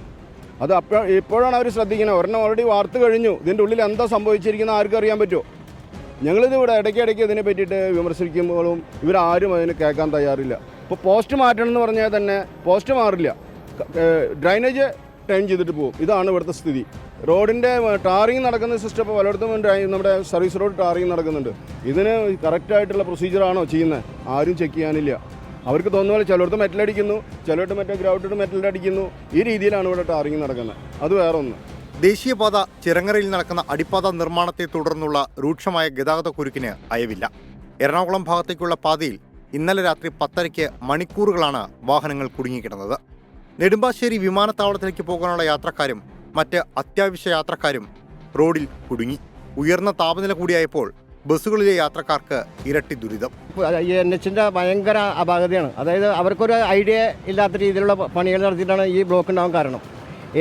അത് ഇപ്പോഴാണ് അവർ ശ്രദ്ധിക്കുന്നത്. ഒരെണ്ണം ഓൾറെഡി വാർത്ത കഴിഞ്ഞു. ഇതിൻ്റെ ഉള്ളിൽ എന്താ സംഭവിച്ചിരിക്കുന്നത് ആർക്കും അറിയാൻ പറ്റുമോ? ഞങ്ങളിത് ഇവിടെ ഇടയ്ക്കിടയ്ക്ക് ഇതിനെ പറ്റിയിട്ട് വിമർശിക്കുമ്പോഴും ഇവരാരും അതിന് കേൾക്കാൻ തയ്യാറില്ല. ഇപ്പോൾ പോസ്റ്റ് മാറ്റണം എന്ന് പറഞ്ഞാൽ തന്നെ പോസ്റ്റ് മാറില്ല, ഡ്രൈനേജ് ടൈം ചെയ്തിട്ട് പോകും. ഇതാണ് ഇവിടുത്തെ സ്ഥിതി. റോഡിൻ്റെ ടാറിങ് നടക്കുന്ന സിസ്റ്റം ഇപ്പോൾ പലയിടത്തും നമ്മുടെ സർവീസ് റോഡ് ടാറിങ് നടക്കുന്നുണ്ട്. ഇതിന് കറക്റ്റായിട്ടുള്ള പ്രൊസീജിയറാണോ ചെയ്യുന്നത്? ആരും ചെക്ക് ചെയ്യാനില്ല. അവർക്ക് തോന്നുന്ന പോലെ ചിലയിടത്ത് മെറ്റലടിക്കുന്നു, ചിലയിടത്ത് മറ്റേ ഗ്രൗണ്ടിട്ട് മെറ്റലടിക്കുന്നു. ഈ രീതിയിലാണ് ഇവിടെ ടാറിങ് നടക്കുന്നത്. അത് വേറെ ഒന്ന്. ദേശീയപാത ചിറങ്ങരയിൽ നടക്കുന്ന അടിപ്പാത നിർമ്മാണത്തെ തുടർന്നുള്ള രൂക്ഷമായ ഗതാഗതക്കുരുക്കിന് അയവില്ല. എറണാകുളം ഭാഗത്തേക്കുള്ള പാതയിൽ ഇന്നലെ രാത്രി 10:30 മണിക്കൂറുകളാണ് വാഹനങ്ങൾ കുടുങ്ങിക്കിടന്നത്. നെടുമ്പാശ്ശേരി വിമാനത്താവളത്തിലേക്ക് പോകാനുള്ള യാത്രക്കാരും മറ്റ് അത്യാവശ്യ യാത്രക്കാരും റോഡിൽ കുടുങ്ങി. ഉയർന്ന താപനില കൂടിയായപ്പോൾ ബസ്സുകളിലെ യാത്രക്കാർക്ക് ഇരട്ടി ദുരിതം. NHന്റെ ഭയങ്കര അപാകതയാണ്. അതായത് അവർക്കൊരു ഐഡിയ ഇല്ലാത്ത രീതിയിലുള്ള പണികൾ നടത്തിയിട്ടാണ് ഈ ബ്ലോക്ക് ഉണ്ടാവാൻ കാരണം.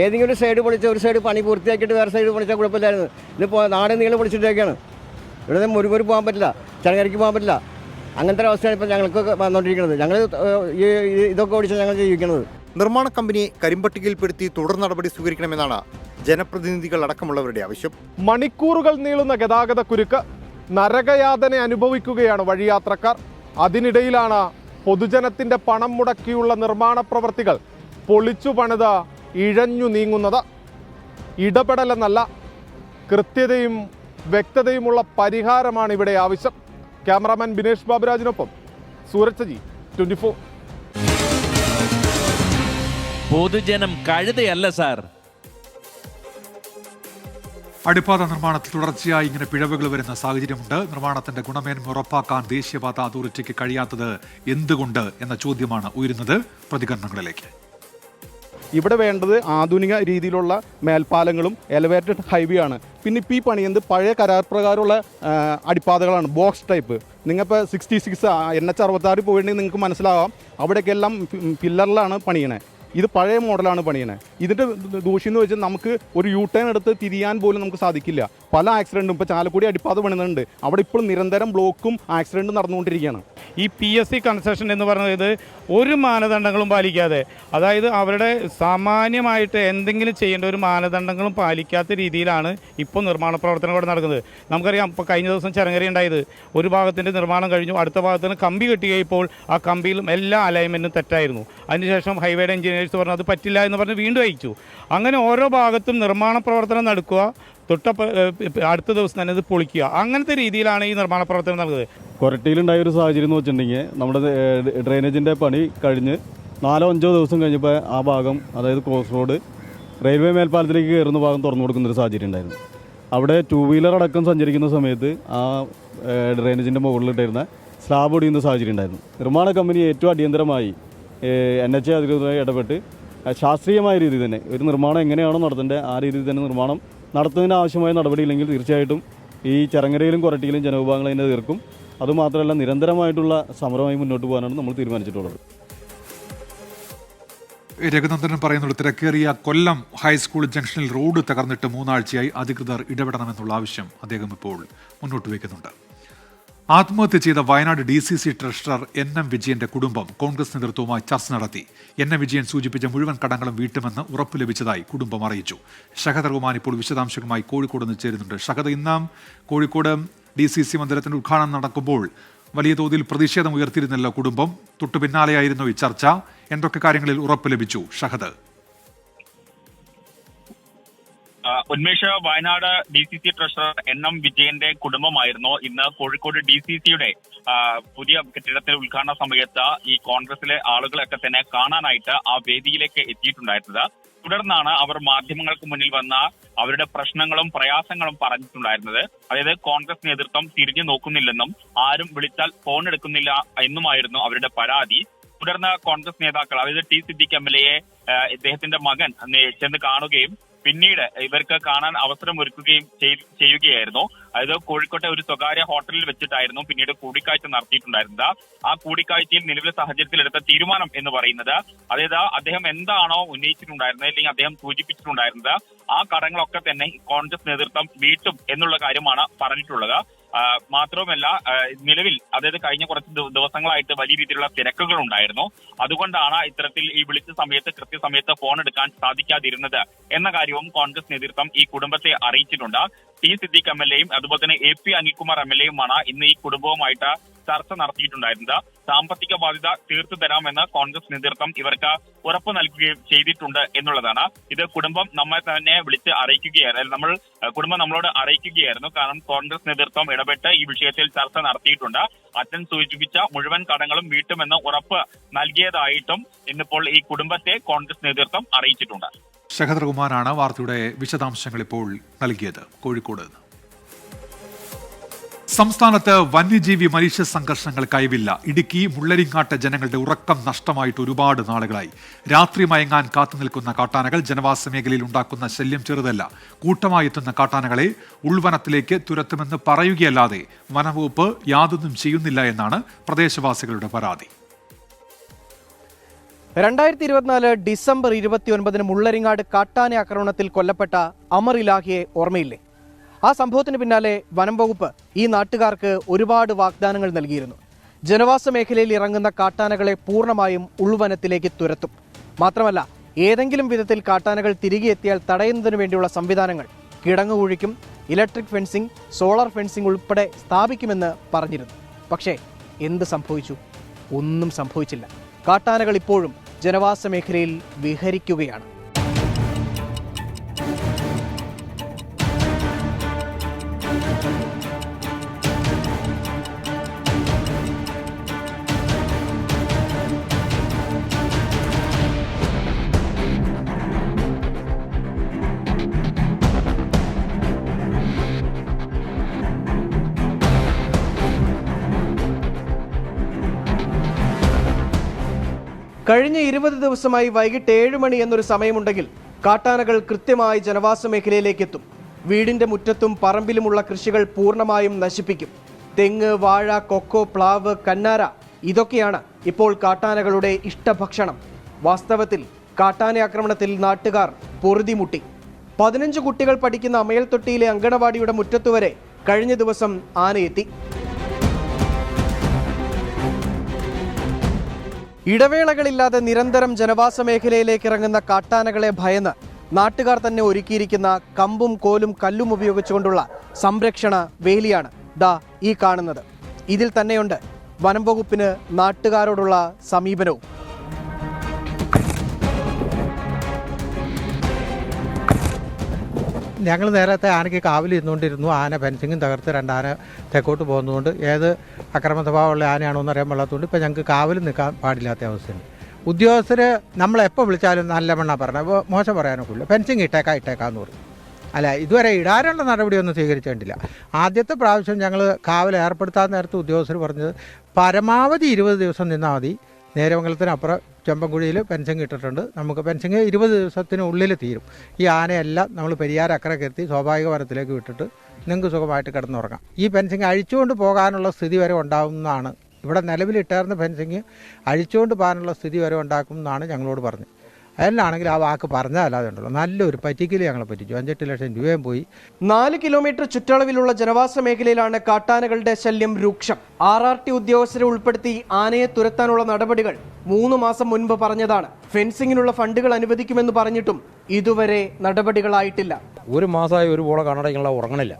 ഏതെങ്കിലും ഒരു സൈഡ് പൊളിച്ച് ഒരു സൈഡ് പണി പൂർത്തിയാക്കിയിട്ട് വേറെ സൈഡ് പൊളിച്ചാൽ കുഴപ്പമില്ലായിരുന്നു. ഇതിപ്പോൾ നാട് നീളം പൊളിച്ചിട്ടേക്കാണ്. ഇവിടെ മുരുകൂര് പോകാൻ പറ്റില്ല, ചങ്ങരയ്ക്ക് പോകാൻ പറ്റില്ല. അങ്ങനത്തെ ഒരു അവസ്ഥയാണ് ഇപ്പോൾ ഞങ്ങൾക്കൊക്കെ വന്നുകൊണ്ടിരിക്കുന്നത്. ഞങ്ങൾ ഇതൊക്കെ ഓടിച്ചാൽ ഞങ്ങൾ ജീവിക്കുന്നത്. നിർമ്മാണ കമ്പനിയെ കരിമ്പട്ടികയിൽപ്പെടുത്തി തുടർ നടപടി സ്വീകരിക്കണമെന്നാണ് ജനപ്രതിനിധികൾ അടക്കമുള്ളവരുടെ ആവശ്യം. മണിക്കൂറുകൾ നീളുന്ന ഗതാഗതക്കുരുക്ക്, നരകയാതന അനുഭവിക്കുകയാണ് വഴിയാത്രക്കാർ. അതിനിടയിലാണ് പൊതുജനത്തിൻ്റെ പണം മുടക്കിയുള്ള നിർമ്മാണ പ്രവർത്തികൾ പൊളിച്ചു പണിത് ഇഴഞ്ഞു നീങ്ങുന്നത്. ഇടപെടലെന്നല്ല, കൃത്യതയും വ്യക്തതയുമുള്ള പരിഹാരമാണ് ഇവിടെ ആവശ്യം. ക്യാമറാമാൻ ബിനേഷ് ബാബുരാജിനൊപ്പം സൂരജ് സജി, 24. പൊതുജനം കഴുതയല്ല സാർ. അടിപ്പാത നിർമ്മാണത്തിൽ തുടർച്ചയായി ഇങ്ങനെ പിഴവുകൾ വരുന്ന സാഹചര്യമുണ്ട്. നിർമ്മാണത്തിന്റെ ഗുണമേന്മ ഉറപ്പാക്കാൻ ദേശീയപാത അതോറിറ്റിക്ക് കഴിയാത്തത് എന്തുകൊണ്ട് എന്ന ചോദ്യമാണ് ഉയരുന്നത്. പ്രതികരണങ്ങളിലേക്ക്. ഇവിടെ വേണ്ടത് ആധുനിക രീതിയിലുള്ള മേൽപ്പാലങ്ങളും എലവേറ്റഡ് ഹൈവേ ആണ്. പിന്നെ ഇപ്പോൾ ഈ പണിയുന്നത് പഴയ കരാർ പ്രകാരമുള്ള അടിപ്പാതകളാണ്, ബോക്സ് ടൈപ്പ്. നിങ്ങളിപ്പോൾ 66 NH66 പോയിട്ടുണ്ടെങ്കിൽ നിങ്ങൾക്ക് മനസ്സിലാവാം, അവിടേക്കെല്ലാം പില്ലറിലാണ് പണിയണേ. ഇത് പഴയ മോഡലാണ് പണിയണേ. ഇതിൻ്റെ ദൂഷ്യം എന്ന് വെച്ചാൽ നമുക്ക് ഒരു യു ടേൺ എടുത്ത് തിരിയാൻ പോലും നമുക്ക് സാധിക്കില്ല. പല ആക്സിഡൻറ്റും ഇപ്പോൾ ചാലക്കുടി അടിപ്പാത പണിയുന്നുണ്ട്, അവിടെ ഇപ്പോൾ നിരന്തരം ബ്ലോക്കും ആക്സിഡൻറ്റും നടന്നുകൊണ്ടിരിക്കുകയാണ്. ഈ PSC കൺസെഷൻ എന്ന് പറയുന്നത് ഒരു മാനദണ്ഡങ്ങളും പാലിക്കാതെ, അതായത് അവരുടെ സാമാന്യമായിട്ട് എന്തെങ്കിലും ചെയ്യേണ്ട ഒരു മാനദണ്ഡങ്ങളും പാലിക്കാത്ത രീതിയിലാണ് ഇപ്പോൾ നിർമ്മാണ പ്രവർത്തനം ഇവിടെ നടക്കുന്നത്. നമുക്കറിയാം, ഇപ്പോൾ കഴിഞ്ഞ ദിവസം ചെറങ്ങര ഉണ്ടായത്, ഒരു ഭാഗത്തിൻ്റെ നിർമ്മാണം കഴിഞ്ഞു, അടുത്ത ഭാഗത്തിന് കമ്പി കെട്ടിയപ്പോൾ ആ കമ്പിയിലും എല്ലാ അലൈൻമെൻറ്റും തെറ്റായിരുന്നു. അതിനുശേഷം ഹൈവേയുടെ എഞ്ചിനീയേഴ്സ് പറഞ്ഞു അത് പറ്റില്ല എന്ന് പറഞ്ഞ് വീണ്ടും അയച്ചു. അങ്ങനെ ഓരോ ഭാഗത്തും നിർമ്മാണ പ്രവർത്തനം നടക്കുക, അടുത്ത ദിവസം തന്നെ ഇത് പൊളിക്കുക, അങ്ങനത്തെ രീതിയിലാണ് ഈ നിർമ്മാണ പ്രവർത്തനം നടക്കുന്നത്. കൊരട്ടിയിലുണ്ടായ ഒരു സാഹചര്യം എന്ന് വെച്ചിട്ടുണ്ടെങ്കിൽ നമ്മുടെ ഡ്രെയിനേജിൻ്റെ പണി കഴിഞ്ഞ് 4-5 ദിവസം കഴിഞ്ഞപ്പോൾ ആ ഭാഗം, അതായത് ക്രോസ് റോഡ് റെയിൽവേ മേൽപ്പാലത്തിലേക്ക് കയറുന്ന ഭാഗം തുറന്നു കൊടുക്കുന്നൊരു സാഹചര്യം ഉണ്ടായിരുന്നു. അവിടെ 2 വീലർ അടക്കം സഞ്ചരിക്കുന്ന സമയത്ത് ആ ഡ്രെയിനേജിൻ്റെ മുകളിലിട്ടിരുന്ന സ്ലാബ് ഒടിയുന്ന സാഹചര്യം ഉണ്ടായിരുന്നു. നിർമ്മാണ കമ്പനി ഏറ്റവും അടിയന്തരമായി NHA അധികൃതരുമായി ഇടപെട്ട് ശാസ്ത്രീയമായ രീതിയിൽ തന്നെ ഒരു നിർമ്മാണം എങ്ങനെയാണോ നടത്തേണ്ടത് ആ രീതിയിൽ തന്നെ നിർമ്മാണം നടത്തുന്നതിന് ആവശ്യമായ നടപടിയില്ലെങ്കിൽ തീർച്ചയായിട്ടും ഈ ചെറങ്ങരയിലും കൊരട്ടിയിലും ജനവിഭാഗങ്ങൾ അതിനെ തീർക്കും. അതുമാത്രമല്ല, നിരന്തരമായിട്ടുള്ള സമരമായി മുന്നോട്ട് പോകാനാണ് നമ്മൾ തീരുമാനിച്ചിട്ടുള്ളത്. രഘുനന്ദനൻ പറയുന്നുള്ളൂ, തിരക്കേറിയ കൊല്ലം ഹൈസ്കൂൾ ജംഗ്ഷനിൽ റോഡ് തകർന്നിട്ട് 3 ആഴ്ചയായി അധികൃതർ ഇടപെടണമെന്നുള്ള ആവശ്യം അദ്ദേഹം ഇപ്പോൾ മുന്നോട്ട് വയ്ക്കുന്നുണ്ട്. ആത്മഹത്യ ചെയ്ത വയനാട് DCC ട്രഷറർ NM വിജയന്റെ കുടുംബം കോൺഗ്രസ് നേതൃത്വവുമായി ചർച്ച നടത്തി. NM വിജയൻ സൂചിപ്പിച്ച മുഴുവൻ കടങ്ങളും വീട്ടുമെന്ന് ഉറപ്പ് ലഭിച്ചതായി കുടുംബം അറിയിച്ചു. ഷഹദ് റഹ്മാൻ ഇപ്പോൾ വിശദാംശങ്ങളുമായി കോഴിക്കോട് നിന്ന് ചേരുന്നുണ്ട്. ഷഹദ്, ഇന്ന് കോഴിക്കോട് DCC മന്ദിരത്തിന്റെ ഉദ്ഘാടനം നടക്കുമ്പോൾ വലിയ തോതിൽ പ്രതിഷേധം ഉയർത്തിയിരുന്നല്ലോ കുടുംബം. തൊട്ടു പിന്നാലെയായിരുന്നു ഈ ചർച്ച. എന്തൊക്കെ കാര്യങ്ങളിൽ ഉറപ്പ് ലഭിച്ചു Shahad? Unmesha, Wayanad DCC treasurer NM വിജയന്റെ കുടുംബമായിരുന്നു ഇന്ന് കോഴിക്കോട് DCCയുടെ പുതിയ കെട്ടിടത്തിന്റെ ഉദ്ഘാടന സമയത്ത് ഈ കോൺഗ്രസിലെ ആളുകളൊക്കെ തന്നെ കാണാനായിട്ട് ആ വേദിയിലേക്ക് എത്തിയിട്ടുണ്ടായിരുന്നത്. തുടർന്നാണ് അവർ മാധ്യമങ്ങൾക്ക് മുന്നിൽ വന്ന അവരുടെ പ്രശ്നങ്ങളും പ്രയാസങ്ങളും പറഞ്ഞിട്ടുണ്ടായിരുന്നത്. അതായത് കോൺഗ്രസ് നേതൃത്വം തിരിഞ്ഞു നോക്കുന്നില്ലെന്നും ആരും വിളിച്ചാൽ ഫോൺ എടുക്കുന്നില്ല എന്നുമായിരുന്നു അവരുടെ പരാതി. തുടർന്ന് കോൺഗ്രസ് നേതാക്കൾ, അതായത് T സിദ്ദിഖ് MLA ഇദ്ദേഹത്തിന്റെ മകൻ ചെന്ന് കാണുകയും പിന്നീട് ഇവർക്ക് കാണാൻ അവസരം ഒരുക്കുകയും ചെയ്യുകയായിരുന്നു. അതായത് കോഴിക്കോട്ടെ ഒരു സ്വകാര്യ ഹോട്ടലിൽ വെച്ചിട്ടായിരുന്നു പിന്നീട് കൂടിക്കാഴ്ച നടത്തിയിട്ടുണ്ടായിരുന്നത്. ആ കൂടിക്കാഴ്ചയിൽ നിലവിലെ സാഹചര്യത്തിൽ എടുത്ത തീരുമാനം എന്ന് പറയുന്നത്, അതായത് അദ്ദേഹം എന്താണോ ഉന്നയിച്ചിട്ടുണ്ടായിരുന്നത് അല്ലെങ്കിൽ അദ്ദേഹം സൂചിപ്പിച്ചിട്ടുണ്ടായിരുന്നത് ആ കടങ്ങളൊക്കെ തന്നെ കോൺഗ്രസ് നേതൃത്വം വീട്ടും എന്നുള്ള കാര്യമാണ് പറഞ്ഞിട്ടുള്ളത്. മാത്രവുമല്ല, നിലവിൽ അതായത് കഴിഞ്ഞ കുറച്ച് ദിവസങ്ങളായിട്ട് വലിയ രീതിയിലുള്ള തിരക്കുകൾ ഉണ്ടായിരുന്നു. അതുകൊണ്ടാണ് ഇത്തരത്തിൽ ഈ വിളിച്ച സമയത്ത് കൃത്യസമയത്ത് ഫോൺ എടുക്കാൻ സാധിക്കാതിരുന്നത് എന്ന കാര്യവും കോൺഗ്രസ് നേതൃത്വം ഈ കുടുംബത്തെ അറിയിച്ചിട്ടുണ്ട്. T സിദ്ദിഖ് MLAയും അതുപോലെ തന്നെ AP അനിൽകുമാർ MLAയുമാണ് ഇന്ന് ഈ കുടുംബവുമായിട്ട് ചർച്ച നടത്തിയിട്ടുണ്ടായിരുന്നത്. സാമ്പത്തിക ബാധ്യത തീർത്തു തരാമെന്ന് കോൺഗ്രസ് നേതൃത്വം ഇവർക്ക് ഉറപ്പ് നൽകുകയും ചെയ്തിട്ടുണ്ട് എന്നുള്ളതാണ്. ഇത് കുടുംബം നമ്മെ തന്നെ വിളിച്ച് അറിയിക്കുകയായിരുന്നു, കുടുംബം നമ്മളോട് അറിയിക്കുകയായിരുന്നു. കാരണം കോൺഗ്രസ് നേതൃത്വം ഇടപെട്ട് ഈ വിഷയത്തിൽ ചർച്ച നടത്തിയിട്ടുണ്ട്. അച്ഛൻ സൂചിപ്പിച്ച മുഴുവൻ കടങ്ങളും വീട്ടുമെന്ന് ഉറപ്പ് നൽകിയതായിട്ടും ഇന്നിപ്പോൾ ഈ കുടുംബത്തെ കോൺഗ്രസ് നേതൃത്വം അറിയിച്ചിട്ടുണ്ട്. ഷഹദ് റഹ്മാനാണ് വാർത്തയുടെ വിശദാംശങ്ങൾ ഇപ്പോൾ നൽകിയത് കോഴിക്കോട് നിന്ന്. സംസ്ഥാനത്ത് വന്യജീവി മനുഷ്യ സംഘർഷങ്ങൾ കൈവില്ല. ഇടുക്കി മുള്ളരിങ്ങാട്ട് ജനങ്ങളുടെ ഉറക്കം നഷ്ടമായിട്ട് ഒരുപാട് നാളുകളായി. രാത്രി മയങ്ങാൻ കാത്തുനിൽക്കുന്ന കാട്ടാനകൾ ജനവാസ മേഖലയിൽ ഉണ്ടാക്കുന്ന ശല്യം ചെറുതല്ല. കൂട്ടമായി എത്തുന്ന കാട്ടാനകളെ ഉൾവനത്തിലേക്ക് തുരത്തുമെന്ന് പറയുകയല്ലാതെ വനംവകുപ്പ് യാതൊന്നും ചെയ്യുന്നില്ല എന്നാണ് പ്രദേശവാസികളുടെ പരാതി. 2024 ഡിസംബർ 29 മുള്ളരിങ്ങാട് കാട്ടാന ആക്രമണത്തിൽ കൊല്ലപ്പെട്ട അമർ ഇലാഹിയെ ഓർമ്മയില്ലേ? ആ സംഭവത്തിന് പിന്നാലെ വനം വകുപ്പ് ഈ നാട്ടുകാർക്ക് ഒരുപാട് വാഗ്ദാനങ്ങൾ നൽകിയിരുന്നു. ജനവാസ മേഖലയിൽ ഇറങ്ങുന്ന കാട്ടാനകളെ പൂർണ്ണമായും ഉൾവനത്തിലേക്ക് തുരത്തും. മാത്രമല്ല, ഏതെങ്കിലും വിധത്തിൽ കാട്ടാനകൾ തിരികെ എത്തിയാൽ തടയുന്നതിനു വേണ്ടിയുള്ള സംവിധാനങ്ങൾ കിടങ്ങുകുഴിക്കും ഇലക്ട്രിക് ഫെൻസിംഗ്, സോളാർ ഫെൻസിംഗ് ഉൾപ്പെടെ സ്ഥാപിക്കുമെന്ന് പറഞ്ഞിരുന്നു. പക്ഷേ എന്ത് സംഭവിച്ചു? ഒന്നും സംഭവിച്ചില്ല. കാട്ടാനകൾ ഇപ്പോഴും ജനവാസ മേഖലയിൽ വിഹരിക്കുകയാണ്. കഴിഞ്ഞ 20 ദിവസമായി വൈകിട്ട് 7 മണി എന്നൊരു സമയമുണ്ടെങ്കിൽ കാട്ടാനകൾ കൃത്യമായി ജനവാസ മേഖലയിലേക്ക് എത്തും. വീടിന്റെ മുറ്റത്തും പറമ്പിലുമുള്ള കൃഷികൾ പൂർണ്ണമായും നശിപ്പിക്കും. തെങ്ങ്, വാഴ, കൊക്കോ, പ്ലാവ്, കന്നാര ഇതൊക്കെയാണ് ഇപ്പോൾ കാട്ടാനകളുടെ ഇഷ്ടഭക്ഷണം. വാസ്തവത്തിൽ കാട്ടാന ആക്രമണത്തിൽ നാട്ടുകാർ പൊറുതിമുട്ടി. 15 കുട്ടികൾ പഠിക്കുന്ന അമയൽത്തൊട്ടിയിലെ അങ്കണവാടിയുടെ മുറ്റത്തുവരെ കഴിഞ്ഞ ദിവസം ആനയെത്തി. ഇടവേളകളില്ലാതെ നിരന്തരം ജനവാസ മേഖലയിലേക്ക് ഇറങ്ങുന്ന കാട്ടാനകളെ ഭയന്ന് നാട്ടുകാർ തന്നെ ഒരുക്കിയിരിക്കുന്ന കമ്പും കോലും കല്ലും ഉപയോഗിച്ചുകൊണ്ടുള്ള സംരക്ഷണ വേലിയാണ് ദാ ഈ കാണുന്നത്. ഇതിൽ തന്നെയുണ്ട് വനം വകുപ്പിന് നാട്ടുകാരോടുള്ള സമീപനവും. ഞങ്ങൾ നേരത്തെ ആനയ്ക്ക് കാവൽ ഇരുന്നുകൊണ്ടിരുന്നു. ആന ഫെൻസിങ്ങും തകർത്ത് 2 ആന തെക്കോട്ട് പോകുന്നതുകൊണ്ട് ഏത് അക്രമ സ്വഭാവമുള്ള ആനയാണോ എന്ന് അറിയാൻ പാടില്ലാത്തതുകൊണ്ട് ഇപ്പോൾ ഞങ്ങൾക്ക് കാവൽ നിൽക്കാൻ പാടില്ലാത്ത അവസ്ഥയാണ്. ഉദ്യോഗസ്ഥർ നമ്മളെപ്പോൾ വിളിച്ചാലും നല്ല മണ്ണ പറഞ്ഞത് മോശം പറയാനൊക്കെ ഇല്ല. ഫെൻസിങ് ഇട്ടേക്കാന്ന് പറയും. അല്ല, ഇതുവരെ ഇടാനുള്ള നടപടിയൊന്നും സ്വീകരിച്ചിട്ടില്ല. ആദ്യത്തെ പ്രാവശ്യം ഞങ്ങൾ കാവൽ ഏർപ്പെടുത്താൻ നേരത്തെ ഉദ്യോഗസ്ഥർ പറഞ്ഞത് പരമാവധി 20 ദിവസം നിന്നാൽ മതി. നേരമംഗലത്തിനപ്പുറം ചെമ്പൻകുഴിയിൽ ഫെൻസിങ് ഇട്ടിട്ടുണ്ട്. നമുക്ക് ഫെൻസിങ് 20 ദിവസത്തിനുള്ളിൽ തീരും. ഈ ആനയെല്ലാം നമ്മൾ പെരിയാർ അക്കരെ കയറ്റി സ്വാഭാവിക വനത്തിലേക്ക് വിട്ടിട്ട് നിങ്ങൾക്ക് സുഖമായിട്ട് കിടന്നുറങ്ങാം. ഈ ഫെൻസിങ് അഴിച്ചുകൊണ്ട് പോകാനുള്ള സ്ഥിതി വരെ ഉണ്ടാകുമെന്നാണ് ഇവിടെ നിലവിലിട്ടായിരുന്ന ഫെൻസിങ് അഴിച്ചുകൊണ്ട് പോകാനുള്ള സ്ഥിതി വരെ ഉണ്ടാക്കുമെന്നാണ് ഞങ്ങളോട് പറഞ്ഞത്. അതിലാണെങ്കിൽ ആ വാക്ക് പറഞ്ഞതല്ലാതെ ഉണ്ടല്ലോ, നല്ലൊരു പറ്റിക്കൽ ഞങ്ങളെ പറ്റിച്ചു. 5-8 ലക്ഷം രൂപയും പോയി. 4 കിലോമീറ്റർ ചുറ്റളവിലുള്ള ജനവാസ മേഖലയിലാണ് കാട്ടാനകളുടെ ശല്യം രൂക്ഷം. RRT ഉദ്യോഗസ്ഥരെ ഉൾപ്പെടുത്തി ആനയെ തുരത്താനുള്ള നടപടികൾ 3 മാസം മുൻപ് പറഞ്ഞതാണ്. ഫെൻസിങ്ങിനുള്ള ഫണ്ടുകൾ അനുവദിക്കുമെന്ന് പറഞ്ഞിട്ടും ഇതുവരെ നടപടികളായിട്ടില്ല. 1 മാസമായി ഒരു പോള കണ്ണടയ്ക്കുള്ള ഉറങ്ങണില്ല.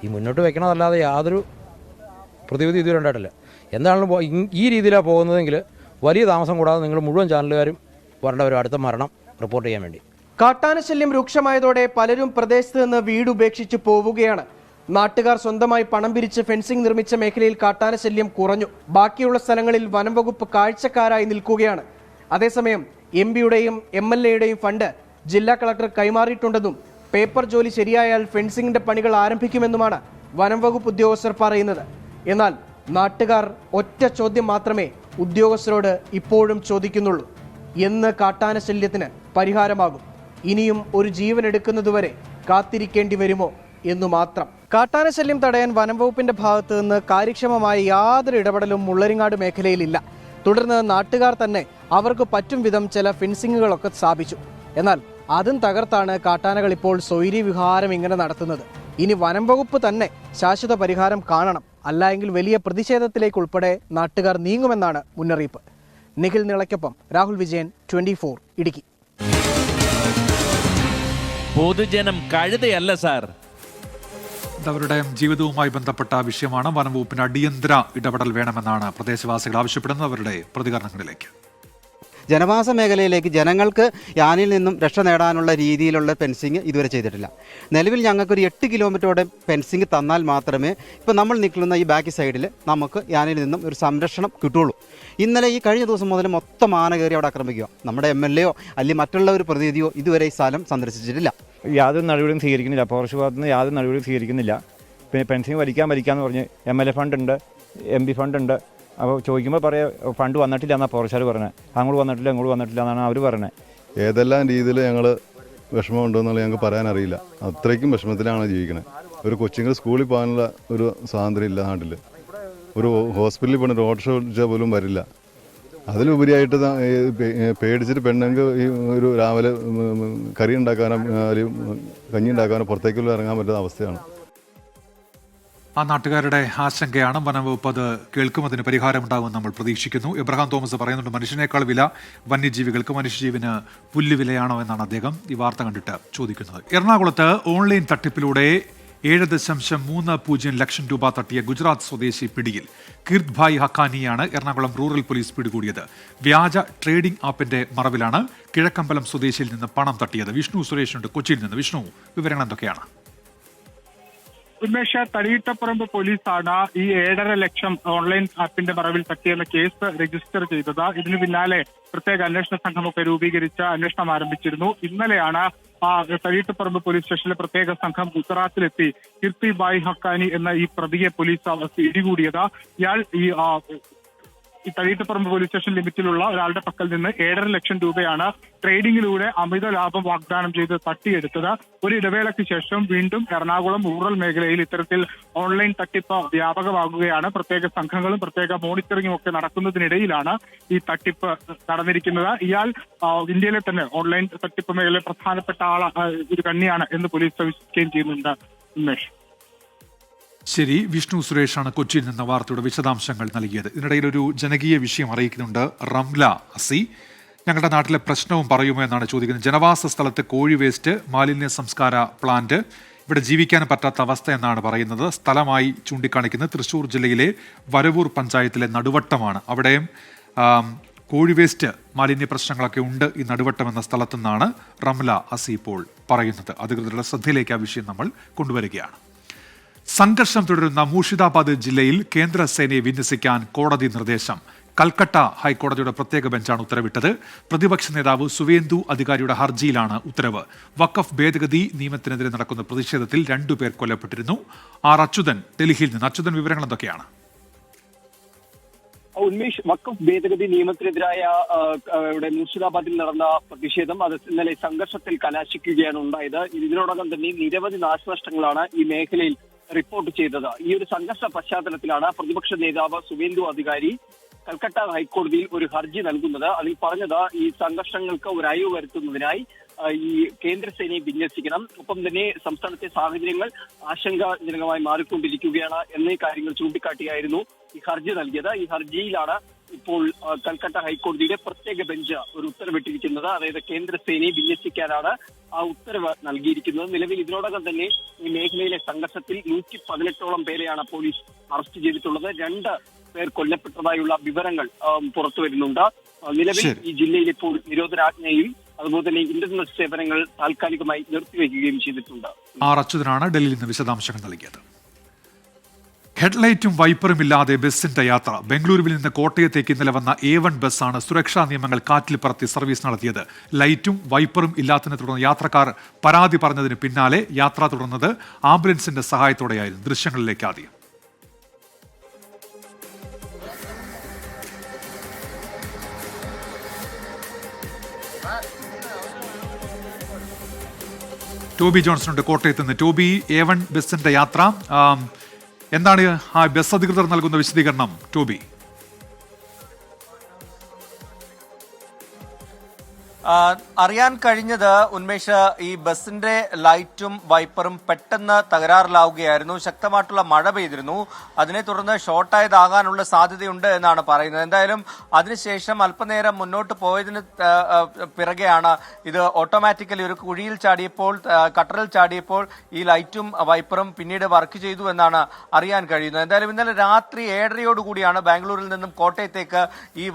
ഈ മുന്നോട്ട് വെക്കണതല്ലാതെ യാതൊരു പ്രതിവിധി ഇതുവരെ ഉണ്ടായിട്ടില്ല. എന്താണെങ്കിലും ഈ രീതിയിലാണ് പോകുന്നതെങ്കിൽ വലിയ താമസം കൂടാതെ നിങ്ങൾ മുഴുവൻ ചാനലുകാരും വരേണ്ടവരും അടുത്ത മരണം റിപ്പോർട്ട് ചെയ്യാൻ വേണ്ടി. കാട്ടാനശല്യം രൂക്ഷമായതോടെ പലരും പ്രദേശത്ത് നിന്ന് വീട് ഉപേക്ഷിച്ച് പോവുകയാണ്. നാട്ടുകാർ സ്വന്തമായി പണം പിരിച്ച് ഫെൻസിംഗ് നിർമ്മിച്ച മേഖലയിൽ കാട്ടാനശല്യം കുറഞ്ഞു. ബാക്കിയുള്ള സ്ഥലങ്ങളിൽ വനം വകുപ്പ് കാഴ്ചക്കാരായി നിൽക്കുകയാണ്. അതേസമയം MPയുടെയും MLAയുടെയും ഫണ്ട് ജില്ലാ കളക്ടർ കൈമാറിയിട്ടുണ്ടെന്നും പേപ്പർ ജോലി ശരിയായാൽ ഫെൻസിംഗിന്റെ പണികൾ ആരംഭിക്കുമെന്നുമാണ് വനം വകുപ്പ് ഉദ്യോഗസ്ഥർ പറയുന്നത്. എന്നാൽ നാട്ടുകാർ ഒറ്റ ചോദ്യം മാത്രമേ ഉദ്യോഗസ്ഥരോട് ഇപ്പോഴും ചോദിക്കുന്നുള്ളൂ: എന്ന് കാട്ടാനശല്യത്തിന് പരിഹാരമാകും? ഇനിയും ഒരു ജീവൻ എടുക്കുന്നതുവരെ കാത്തിരിക്കേണ്ടി വരുമോ എന്നു മാത്രം. കാട്ടാനശല്യം തടയാൻ വനം വകുപ്പിന്റെ ഭാഗത്തു നിന്ന് കാര്യക്ഷമമായ യാതൊരു ഇടപെടലും മുള്ളരിങ്ങാട് മേഖലയിലില്ല. തുടർന്ന് നാട്ടുകാർ തന്നെ അവർക്ക് പറ്റും വിധം ചില ഫെൻസിങ്ങുകളൊക്കെ സ്ഥാപിച്ചു. എന്നാൽ അതും തകർത്താണ് കാട്ടാനകൾ ഇപ്പോൾ സ്വൈരി വിഹാരം ഇങ്ങനെ നടത്തുന്നത്. ഇനി വനം വകുപ്പ് തന്നെ ശാശ്വത പരിഹാരം കാണണം. അല്ലായെങ്കിൽ വലിയ പ്രതിഷേധത്തിലേക്ക് ഉൾപ്പെടെ നാട്ടുകാർ നീങ്ങുമെന്നാണ് മുന്നറിയിപ്പ്. നിഖിൽ നിളയ്ക്കൊപ്പം രാഹുൽ വിജയൻ, 24 ഇടുക്കി. പൊതുജനം കഴുതയല്ല സാർ. അവരുടെ ജീവിതവുമായി ബന്ധപ്പെട്ട വിഷയമാണ്. വനംവകുപ്പിന് അടിയന്തര ഇടപെടൽ വേണമെന്നാണ് പ്രദേശവാസികൾ ആവശ്യപ്പെടുന്നത്. അവരുടെ പ്രതികരണങ്ങളിലേക്ക്. ജനവാസ മേഖലയിലേക്ക് ജനങ്ങൾക്ക് ആനയിൽ നിന്നും രക്ഷ നേടാനുള്ള രീതിയിലുള്ള ഫെൻസിങ് ഇതുവരെ ചെയ്തിട്ടില്ല. നിലവിൽ ഞങ്ങൾക്കൊരു 8 കിലോമീറ്ററോടെ ഫെൻസിങ് തന്നാൽ മാത്രമേ ഇപ്പോൾ നമ്മൾ നിൽക്കുന്ന ഈ ബാക്ക് സൈഡിൽ നമുക്ക് ആനയിൽ നിന്നും ഒരു സംരക്ഷണം കിട്ടുള്ളൂ. ഇന്നലെ ഈ കഴിഞ്ഞ ദിവസം മുതൽ മൊത്തം ആന കയറി അവിടെ ആക്രമിക്കുക. നമ്മുടെ MLAയോ അല്ലെങ്കിൽ മറ്റുള്ള ഒരു പ്രതിനിധിയോ ഇതുവരെ ഈ സ്ഥലം സന്ദർശിച്ചിട്ടില്ല. യാതൊരു നടപടിയും സ്വീകരിക്കുന്നില്ല. ഫോറസ്റ്റ് ഭാഗത്തു നിന്ന് യാതൊരു നടപടിയും സ്വീകരിക്കുന്നില്ല. പിന്നെ ഫെൻസിങ് വലിക്കാമെന്ന് പറഞ്ഞ് MLA ഫണ്ടുണ്ട്, MP ഫണ്ടുണ്ട്. അപ്പോൾ ചോദിക്കുമ്പോൾ പറയാം ഫണ്ട് വന്നിട്ടില്ല എന്നാണ് ഫോറസ്റ്റുകാർ പറഞ്ഞത്. അങ്ങോട്ട് വന്നിട്ടില്ല എന്നാണ് അവർ പറഞ്ഞത്. ഏതെല്ലാം രീതിയിൽ ഞങ്ങൾ വിഷമമുണ്ടെന്നുള്ളത് ഞങ്ങൾക്ക് പറയാനറിയില്ല. അത്രയ്ക്കും വിഷമത്തിലാണ് ജീവിക്കണത്. ഒരു കൊച്ചുങ്ങൾ സ്കൂളിൽ പോകാനുള്ള ഒരു സ്വാതന്ത്ര്യം ഇല്ല നാട്ടിൽ. ഒരു ഹോസ്പിറ്റലിൽ പോകണ ഒരു ഓട്ടോ വിളിച്ചാൽ പോലും വരില്ല. അതിലുപരിയായിട്ട് പേടിച്ചിട്ട് പെണ്ണുങ്ങൾക്ക് ഈ ഒരു രാവിലെ കറി ഉണ്ടാക്കാനോ അല്ലെങ്കിൽ കഞ്ഞി ഉണ്ടാക്കാനോ പുറത്തേക്കുള്ള ഇറങ്ങാൻ പറ്റുന്ന അവസ്ഥയാണ്. ആ നാട്ടുകാരുടെ ആശങ്കയാണ്. വനംവകുപ്പ് അത് കേൾക്കുമതിന് പരിഹാരമുണ്ടാകുമെന്ന് നമ്മൾ പ്രതീക്ഷിക്കുന്നു. എബ്രഹാം തോമസ് പറയുന്നുണ്ട്, മനുഷ്യനേക്കാൾ വില വന്യജീവികൾക്ക്, മനുഷ്യജീവിന് പുല്ലുവിലയാണോ എന്നാണ് അദ്ദേഹം ഈ വാർത്ത കണ്ടിട്ട് ചോദിക്കുന്നത്. എറണാകുളത്ത് ഓൺലൈൻ തട്ടിപ്പിലൂടെ 7.30 ലക്ഷം രൂപ തട്ടിയ ഗുജറാത്ത് സ്വദേശി പിടിയിൽ. കീർത്ത് ഭായ് ഹക്കാനിയാണ് എറണാകുളം റൂറൽ പോലീസ് പിടികൂടിയത്. വ്യാജ ട്രേഡിംഗ് ആപ്പിന്റെ മറവിലാണ് കിഴക്കമ്പലം സ്വദേശിയിൽ നിന്ന് പണം തട്ടിയത്. വിഷ്ണു സുരേഷുണ്ട് കൊച്ചിയിൽ നിന്ന്. വിഷ്ണു, വിവരങ്ങൾ എന്തൊക്കെയാണ്? ഉന്മേഷ, തടിയിട്ടപ്പറമ്പ് പോലീസാണ് ഈ 7.5 ലക്ഷം ഓൺലൈൻ ആപ്പിന്റെ മറവിൽ തട്ടിയെന്ന കേസ് രജിസ്റ്റർ ചെയ്തത്. ഇതിനു പിന്നാലെ പ്രത്യേക അന്വേഷണ സംഘമൊക്കെ രൂപീകരിച്ച് അന്വേഷണം ആരംഭിച്ചിരുന്നു. ഇന്നലെയാണ് തടിയിട്ടപ്പറമ്പ് പോലീസ് സ്റ്റേഷനിലെ പ്രത്യേക സംഘം ഗുജറാത്തിലെത്തി കീർത്തി ഭായ് ഹക്കാനി എന്ന ഈ പ്രതിയെ പോലീസ് പിടികൂടിയത്. ഇയാൾ ഈ തടിയിട്ടപ്പറമ്പ് പോലീസ് സ്റ്റേഷൻ ലിമിറ്റിലുള്ള ഒരാളുടെ പക്കൽ നിന്ന് 7.5 ലക്ഷം രൂപയാണ് ട്രേഡിംഗിലൂടെ അമിത ലാഭം വാഗ്ദാനം ചെയ്ത് തട്ടിയെടുത്തത്. ഒരു ഇടവേളയ്ക്ക് ശേഷം വീണ്ടും എറണാകുളം റൂറൽ മേഖലയിൽ ഇത്തരത്തിൽ ഓൺലൈൻ തട്ടിപ്പ് വ്യാപകമാകുകയാണ്. പ്രത്യേക സംഘങ്ങളും പ്രത്യേക മോണിറ്ററിംഗും ഒക്കെ നടക്കുന്നതിനിടയിലാണ് ഈ തട്ടിപ്പ് നടന്നിരിക്കുന്നത്. ഇയാൾ ഇന്ത്യയിലെ തന്നെ ഓൺലൈൻ തട്ടിപ്പ് മേഖലയിൽ പ്രധാനപ്പെട്ട ഒരു കണ്ണിയാണ് എന്ന് പോലീസ് വിശ്വസിക്കുകയും ചെയ്യുന്നുണ്ട്. ഉന്മേഷ്. ശരി, വിഷ്ണു സുരേഷാണ് കൊച്ചിയിൽ നിന്ന് വാർത്തയുടെ വിശദാംശങ്ങൾ നൽകിയത്. ഇതിനിടയിൽ ഒരു ജനകീയ വിഷയം അറിയിക്കുന്നുണ്ട് റംല അസി. ഞങ്ങളുടെ നാട്ടിലെ പ്രശ്നവും പറയുമോ എന്നാണ് ചോദിക്കുന്നത്. ജനവാസ സ്ഥലത്ത് കോഴി വേസ്റ്റ് മാലിന്യ സംസ്കാര പ്ലാന്റ്, ഇവിടെ ജീവിക്കാൻ പറ്റാത്ത അവസ്ഥ എന്നാണ് പറയുന്നത്. സ്ഥലമായി ചൂണ്ടിക്കാണിക്കുന്നത് തൃശ്ശൂർ ജില്ലയിലെ വരവൂർ പഞ്ചായത്തിലെ നടുവട്ടമാണ്. അവിടെയും കോഴി വേസ്റ്റ് മാലിന്യ പ്രശ്നങ്ങളൊക്കെ ഉണ്ട് ഈ നടുവട്ടം എന്ന സ്ഥലത്തു നിന്നാണ് റംല അസി ഇപ്പോൾ പറയുന്നത്. അധികൃതരുടെ ശ്രദ്ധയിലേക്ക് ആ വിഷയം നമ്മൾ കൊണ്ടുവരികയാണ്. സംഘർഷം തുടരുന്ന മൂർഷിദാബാദ് ജില്ലയിൽ കേന്ദ്ര സേനയെ വിന്യസിക്കാൻ കോടതി നിർദ്ദേശം. കൽക്കട്ട ഹൈക്കോടതിയുടെ പ്രത്യേക ബെഞ്ചാണ് ഉത്തരവിട്ടത്. പ്രതിപക്ഷ നേതാവ് സുവേന്ദു അധികാരിയുടെ ഹർജിയിലാണ് ഉത്തരവ്. വഖഫ് ഭേദഗതി നിയമത്തിനെതിരെ നടക്കുന്ന പ്രതിഷേധത്തിൽ 2 പേർ കൊല്ലപ്പെട്ടിരുന്നു. അച്യുതൻ ഡൽഹിയിൽ നിന്ന്. അച്യുതൻ, വിവരങ്ങൾ എന്തൊക്കെയാണ്? ഉന്മേഷ്, വഖഫ് ഭേദഗതി നിയമത്തിനെതിരായ മൂർഷിദാബാദിൽ നടന്ന പ്രതിഷേധം അത് ഇന്നലെ സംഘർഷത്തിൽ കലാശിക്കുകയാണ് ഉണ്ടായത്. ഇതിനോടകം തന്നെ നിരവധി നാശനഷ്ടങ്ങളാണ് ഈ മേഖലയിൽ റിപ്പോർട്ട് ചെയ്തത്. ഈ ഒരു സംഘർഷ പശ്ചാത്തലത്തിലാണ് പ്രതിപക്ഷ നേതാവ് സുവേന്ദു അധികാരി കൽക്കട്ട ഹൈക്കോടതിയിൽ ഒരു ഹർജി നൽകുന്നത്. അതിൽ പറഞ്ഞത് ഈ സംഘർഷങ്ങൾക്ക് ഒരു അയവ് വരുത്തുന്നതിനായി ഈ കേന്ദ്രസേനയെ വിന്യസിക്കണം, ഒപ്പം തന്നെ സംസ്ഥാനത്തെ സാഹചര്യങ്ങൾ ആശങ്കാജനകമായി മാറിക്കൊണ്ടിരിക്കുകയാണ് എന്നീ കാര്യങ്ങൾ ചൂണ്ടിക്കാട്ടിയായിരുന്നു ഈ ഹർജി നൽകിയത്. ഈ ഹർജിയിലാണ് ഇപ്പോൾ കൽക്കട്ട ഹൈക്കോടതിയുടെ പ്രത്യേക ബെഞ്ച് ഒരു ഉത്തരവിട്ടിരിക്കുന്നത്. അതായത് കേന്ദ്രസേനയെ വിന്യസിക്കാനാണ് ആ ഉത്തരവ് നൽകിയിരിക്കുന്നത്. നിലവിൽ ഇതിനോടകം തന്നെ ഈ മേഖലയിലെ സംഘർഷത്തിൽ 118ഓളം പേരെയാണ് പോലീസ് അറസ്റ്റ് ചെയ്തിട്ടുള്ളത്. 2 പേർ കൊല്ലപ്പെട്ടതായുള്ള വിവരങ്ങൾ പുറത്തു വരുന്നുണ്ട്. നിലവിൽ ഈ ജില്ലയിൽ ഇപ്പോൾ നിരോധനാജ്ഞയും അതുപോലെ തന്നെ ഇന്റർനെറ്റ് സേവനങ്ങൾ താൽക്കാലികമായി നിർത്തിവെക്കുകയും ചെയ്തിട്ടുണ്ട്. അച്യുതനാണ് ഡൽഹിയിൽ നിന്ന് വിശദാംശങ്ങൾ നൽകിയത്. ഹെഡ്ലൈറ്റും വൈപ്പറും ഇല്ലാതെ ബസിന്റെ യാത്ര. ബംഗളൂരുവിൽ നിന്ന് കോട്ടയത്തേക്ക് ഇന്നലെ വന്ന A1 ബസ്സാണ് സുരക്ഷാ നിയമങ്ങൾ കാറ്റിൽ പറത്തി സർവീസ് നടത്തിയത്. ലൈറ്റും വൈപ്പറും ഇല്ലാത്തതിനെ തുടർന്ന് യാത്രക്കാർ പരാതി പറഞ്ഞതിന് പിന്നാലെ യാത്ര തുടർന്നത് ആംബുലൻസിന്റെ സഹായത്തോടെയായിരുന്നു. ദൃശ്യങ്ങളിലേക്ക് ആദ്യം. ടോബി ജോൺസണുണ്ട് കോട്ടയത്ത് നിന്ന്. ടോബി, A1 ബസിന്റെ യാത്ര, എന്താണ് ആ ബസ് അധികൃതർ നൽകുന്ന വിശദീകരണം? ടോബി. അറിയാൻ കഴിഞ്ഞത് ഉന്മേഷ്, ഈ ബസിന്റെ ലൈറ്റും വൈപ്പറും പെട്ടെന്ന് തകരാറിലാവുകയായിരുന്നു. ശക്തമായിട്ടുള്ള മഴ പെയ്തിരുന്നു. അതിനെ തുടർന്ന് ഷോർട്ടായതാകാനുള്ള സാധ്യതയുണ്ട് എന്നാണ് പറയുന്നത്. എന്തായാലും അതിനുശേഷം അല്പനേരം മുന്നോട്ട് പോയതിന് പിറകെയാണ് ഇത് ഓട്ടോമാറ്റിക്കലി ഒരു കുഴിയിൽ ചാടിയപ്പോൾ, കട്ടറിൽ ചാടിയപ്പോൾ ഈ ലൈറ്റും വൈപ്പറും പിന്നീട് വർക്ക് ചെയ്തു എന്നാണ് അറിയാൻ കഴിയുന്നത്. എന്തായാലും ഇന്നലെ രാത്രി 7:30യോടുകൂടിയാണ് ബാംഗ്ലൂരിൽ നിന്നും കോട്ടയത്തേക്ക് ഈ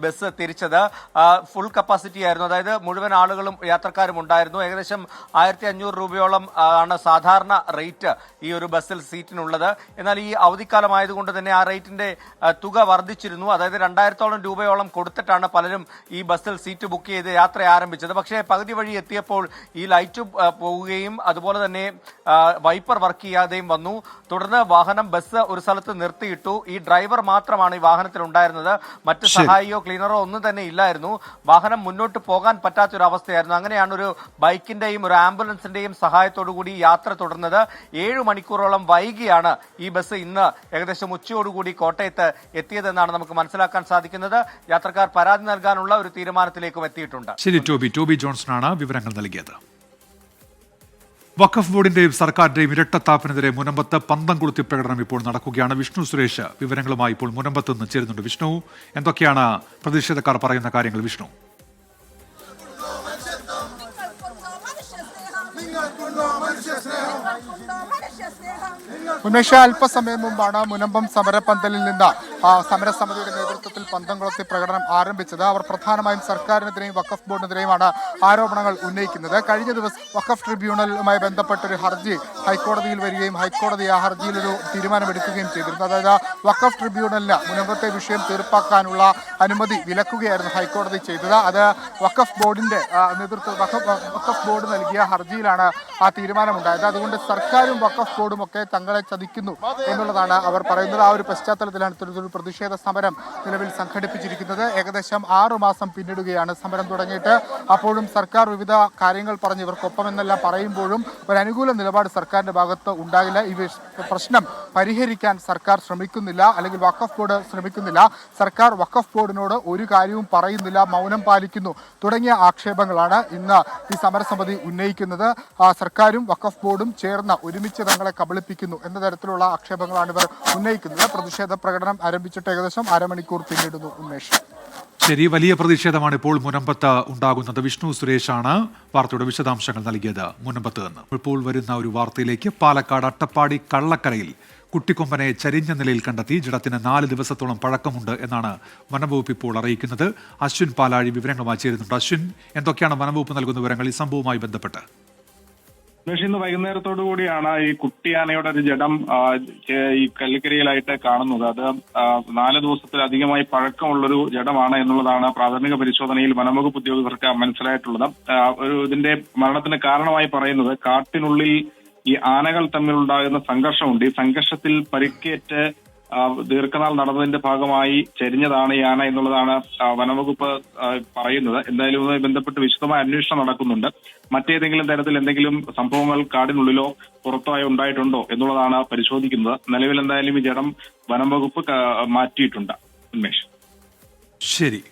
ബസ് തിരിച്ചത്. ഫുൾ കപ്പാസിറ്റി ആയിരുന്നു. അതായത് മുഴുവൻ ആളുകളും യാത്രക്കാരും ഉണ്ടായിരുന്നു. ഏകദേശം 1500 രൂപയോളം ആണ് സാധാരണ റേറ്റ് ഈ ഒരു ബസ്സിൽ സീറ്റിനുള്ളത്. എന്നാൽ ഈ അവധിക്കാലമായതുകൊണ്ട് തന്നെ ആ റേറ്റിന്റെ തുക വർദ്ധിച്ചിരുന്നു. അതായത് 2000ഓളം രൂപയോളം കൊടുത്തിട്ടാണ് പലരും ഈ ബസ്സിൽ സീറ്റ് ബുക്ക് ചെയ്ത് യാത്ര ആരംഭിച്ചത്. പക്ഷേ പകുതി വഴി എത്തിയപ്പോൾ ഈ ലൈറ്റ് പോവുകയും അതുപോലെ തന്നെ വൈപ്പർ വർക്ക് ചെയ്യാതെയും വന്നു. തുടർന്ന് ബസ് ഒരു സ്ഥലത്ത് നിർത്തിയിട്ടു. ഈ ഡ്രൈവർ മാത്രമാണ് ഈ വാഹനത്തിൽ ഉണ്ടായിരുന്നത്. മറ്റ് സഹായിയോ ക്ലീനറോ ഒന്നും തന്നെ ഇല്ലായിരുന്നു. വാഹനം മുന്നോട്ട് പോകാൻ പറ്റാത്തൊരവസ്ഥയായിരുന്നു. അങ്ങനെയാണ് ഒരു ബൈക്കിന്റെയും ഒരു ആംബുലൻസിന്റെയും സഹായത്തോടുകൂടി യാത്ര തുടർന്നത്. 7 മണിക്കൂറോളം വൈകിയാണ് ഈ ബസ് ഇന്ന് ഏകദേശം ഉച്ചയോടുകൂടി കോട്ടയത്ത് എത്തിയതെന്നാണ് നമുക്ക് മനസ്സിലാക്കാൻ സാധിക്കുന്നത്. യാത്രക്കാർ പരാതി നൽകാനുള്ള ഒരു തീരുമാനത്തിലേക്കും എത്തിയിട്ടുണ്ട്. ശരി ടോബി ജോൺസണാണ് വിവരങ്ങൾ നൽകിയത്. വഖഫ് ബോർഡിന്റെയും സർക്കാരിന്റെയും ഇരട്ടത്താപ്പിനെതിരെ മുനമ്പത്ത് പന്തം കൊളുത്തി പ്രകടനം ഇപ്പോൾ നടക്കുകയാണ്. വിഷ്ണു സുരേഷ് വിവരങ്ങളുമായി ഇപ്പോൾ മുനമ്പത്ത് നിന്ന് ചേരുന്നുണ്ട്. വിഷ്ണു, എന്തൊക്കെയാണ് പ്രതിഷേധക്കാർ പറയുന്ന കാര്യങ്ങൾ? വിഷ്ണു. ഉന്മേഷ അല്പസമയം മുമ്പാണ് മുനമ്പം സമരപന്തലിൽ നിന്ന് സമരസമിതിയുടെ നേതൃത്വത്തിൽ പന്തംകുളത്തെ പ്രകടനം ആരംഭിച്ചത്. അവർ പ്രധാനമായും സർക്കാരിനെതിരെയും വഖഫ് ബോർഡിനെതിരെയുമാണ് ആരോപണങ്ങൾ ഉന്നയിക്കുന്നത്. കഴിഞ്ഞ ദിവസം വഖഫ് ട്രിബ്യൂണലുമായി ബന്ധപ്പെട്ടൊരു ഹർജി ഹൈക്കോടതിയിൽ വരികയും ഹൈക്കോടതി ആ ഹർജിയിൽ ഒരു തീരുമാനമെടുക്കുകയും ചെയ്തിരുന്നു. അതായത് വഖഫ് ട്രിബ്യൂണലിന് മുനമ്പത്തെ വിഷയം തീർപ്പാക്കാനുള്ള അനുമതി വിലക്കുകയായിരുന്നു ഹൈക്കോടതി ചെയ്തത്. അത് വഖഫ് ബോർഡിന്റെ നേതൃത്വം വഖഫ് ബോർഡ് നൽകിയ ഹർജിയിലാണ് ആ തീരുമാനമുണ്ടായത്. അതുകൊണ്ട് സർക്കാരും വഖഫ് ബോർഡും ഒക്കെ തങ്ങളെ ചതിക്കുന്നു എന്നുള്ളതാണ് അവർ പറയുന്നത്. ആ ഒരു പശ്ചാത്തലത്തിലാണ് ഇത്തരത്തിലൊരു പ്രതിഷേധ സമരം നിലവിൽ സംഘടിപ്പിച്ചിരിക്കുന്നത്. ഏകദേശം 6 മാസം പിന്നിടുകയാണ് സമരം തുടങ്ങിയിട്ട്. അപ്പോഴും സർക്കാർ വിവിധ കാര്യങ്ങൾ പറഞ്ഞ് ഇവർക്കൊപ്പം എന്നെല്ലാം പറയുമ്പോഴും ഒരു അനുകൂല നിലപാട് സർക്കാരിന്റെ ഭാഗത്ത് ഉണ്ടാകില്ല. ഈ പ്രശ്നം പരിഹരിക്കാൻ സർക്കാർ ശ്രമിക്കുന്നില്ല, അല്ലെങ്കിൽ വഖഫ് ബോർഡ് ശ്രമിക്കുന്നില്ല. സർക്കാർ വഖഫ് ബോർഡിനോട് ഒരു കാര്യവും പറയുന്നില്ല, മൗനം പാലിക്കുന്നു തുടങ്ങിയ ആക്ഷേപങ്ങളാണ് ഇന്ന് ഈ സമരസമിതി ഉന്നയിക്കുന്നത്. സർക്കാരും വഖഫ് ബോർഡും ചേർന്ന് ഒരുമിച്ച് തങ്ങളെ കബളിപ്പിക്കുന്നു എന്ന തരത്തിലുള്ള ആക്ഷേപങ്ങളാണ് ഇവർ ഉന്നയിക്കുന്നത്. പ്രതിഷേധ പ്രകടനം ആരംഭിച്ചിട്ട് ഏകദേശം അരമണിക്കൂർ പിന്നിടുന്നു. ഉന്മേഷ്, ശരി, വലിയ പ്രതിഷേധമാണ് ഇപ്പോൾ മുനമ്പത്ത് ഉണ്ടാകുന്നത്. വിഷ്ണു സുരേഷാണ് വാർത്തയുടെ വിശദാംശങ്ങൾ നൽകിയത് മുനമ്പത്ത് നിന്ന്. ഇപ്പോൾ വരുന്ന ഒരു വാർത്തയിലേക്ക്. പാലക്കാട് അട്ടപ്പാടി കള്ളക്കരയിൽ കുട്ടിക്കൊമ്പനെ ചരിഞ്ഞ നിലയിൽ കണ്ടെത്തി. ജഡത്തിന് 4 ദിവസത്തോളം പഴക്കമുണ്ട് എന്നാണ് വനംവകുപ്പ് ഇപ്പോൾ അറിയിക്കുന്നത്. അശ്വിൻ പാലാഴി വിവരങ്ങളുമായി ചേരുന്നുണ്ട്. അശ്വിൻ, എന്തൊക്കെയാണ് വനംവകുപ്പ് നൽകുന്ന വിവരങ്ങൾ ഈ സംഭവവുമായി ബന്ധപ്പെട്ട്? ഇന്ന് വൈകുന്നേരത്തോടു കൂടിയാണ് ഈ കുട്ടിയാനയുടെ ഒരു ജഡം ഈ കല്ലിക്കരയിലായിട്ട് കാണുന്നത്. അത് 4 ദിവസത്തിലധികമായി പഴക്കമുള്ളൊരു ജഡമാണ് എന്നുള്ളതാണ് പ്രാഥമിക പരിശോധനയിൽ വനംവകുപ്പ് ഉദ്യോഗസ്ഥർക്ക് മനസ്സിലായിട്ടുള്ളത്. ഇതിന്റെ മരണത്തിന് കാരണമായി പറയുന്നത് കാട്ടിനുള്ളിൽ ഈ ആനകൾ തമ്മിലുണ്ടാകുന്ന സംഘർഷമുണ്ട്. ഈ സംഘർഷത്തിൽ പരിക്കേറ്റ് ദീർഘനാൾ നടന്നതിന്റെ ഭാഗമായി ചരിഞ്ഞതാണ് ഈ ആന എന്നുള്ളതാണ് വനംവകുപ്പ് പറയുന്നത്. എന്തായാലും ഇതുമായി ബന്ധപ്പെട്ട് വിശദമായ അന്വേഷണം നടക്കുന്നുണ്ട്. മറ്റേതെങ്കിലും തരത്തിൽ എന്തെങ്കിലും സംഭവങ്ങൾ കാടിനുള്ളിലോ പുറത്തായോ ഉണ്ടായിട്ടുണ്ടോ എന്നുള്ളതാണ് പരിശോധിക്കുന്നത്. നിലവിൽ എന്തായാലും ഈ ജഡം വനംവകുപ്പ് മാറ്റിയിട്ടുണ്ട്. ഉന്മേഷ്, ശരി,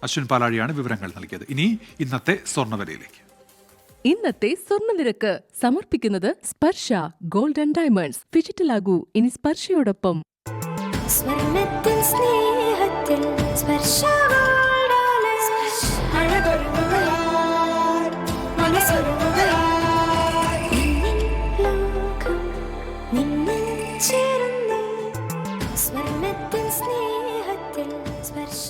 അശ്വിൻ പാലാഴിയാണ് വിവരങ്ങൾ നൽകിയത്. ഇനി ഇന്നത്തെ സ്വർണ്ണവിലയിലേക്ക്. ഇന്നത്തെ സ്വർണ്ണനിരക്ക് സമർപ്പിക്കുന്നത് സ്പർശ ഗോൾഡ് ആൻഡ് ഡയമണ്ട്സ്. ഡിജിറ്റലാകൂ ഇനി സ്പർശയോടൊപ്പം. സ്വർണ്ണത്തിൽ സ്നേഹത്തിൽ സ്പർശ സ്വർണ്ണത്തിൽ സ്നേഹത്തിൽ സ്പർശ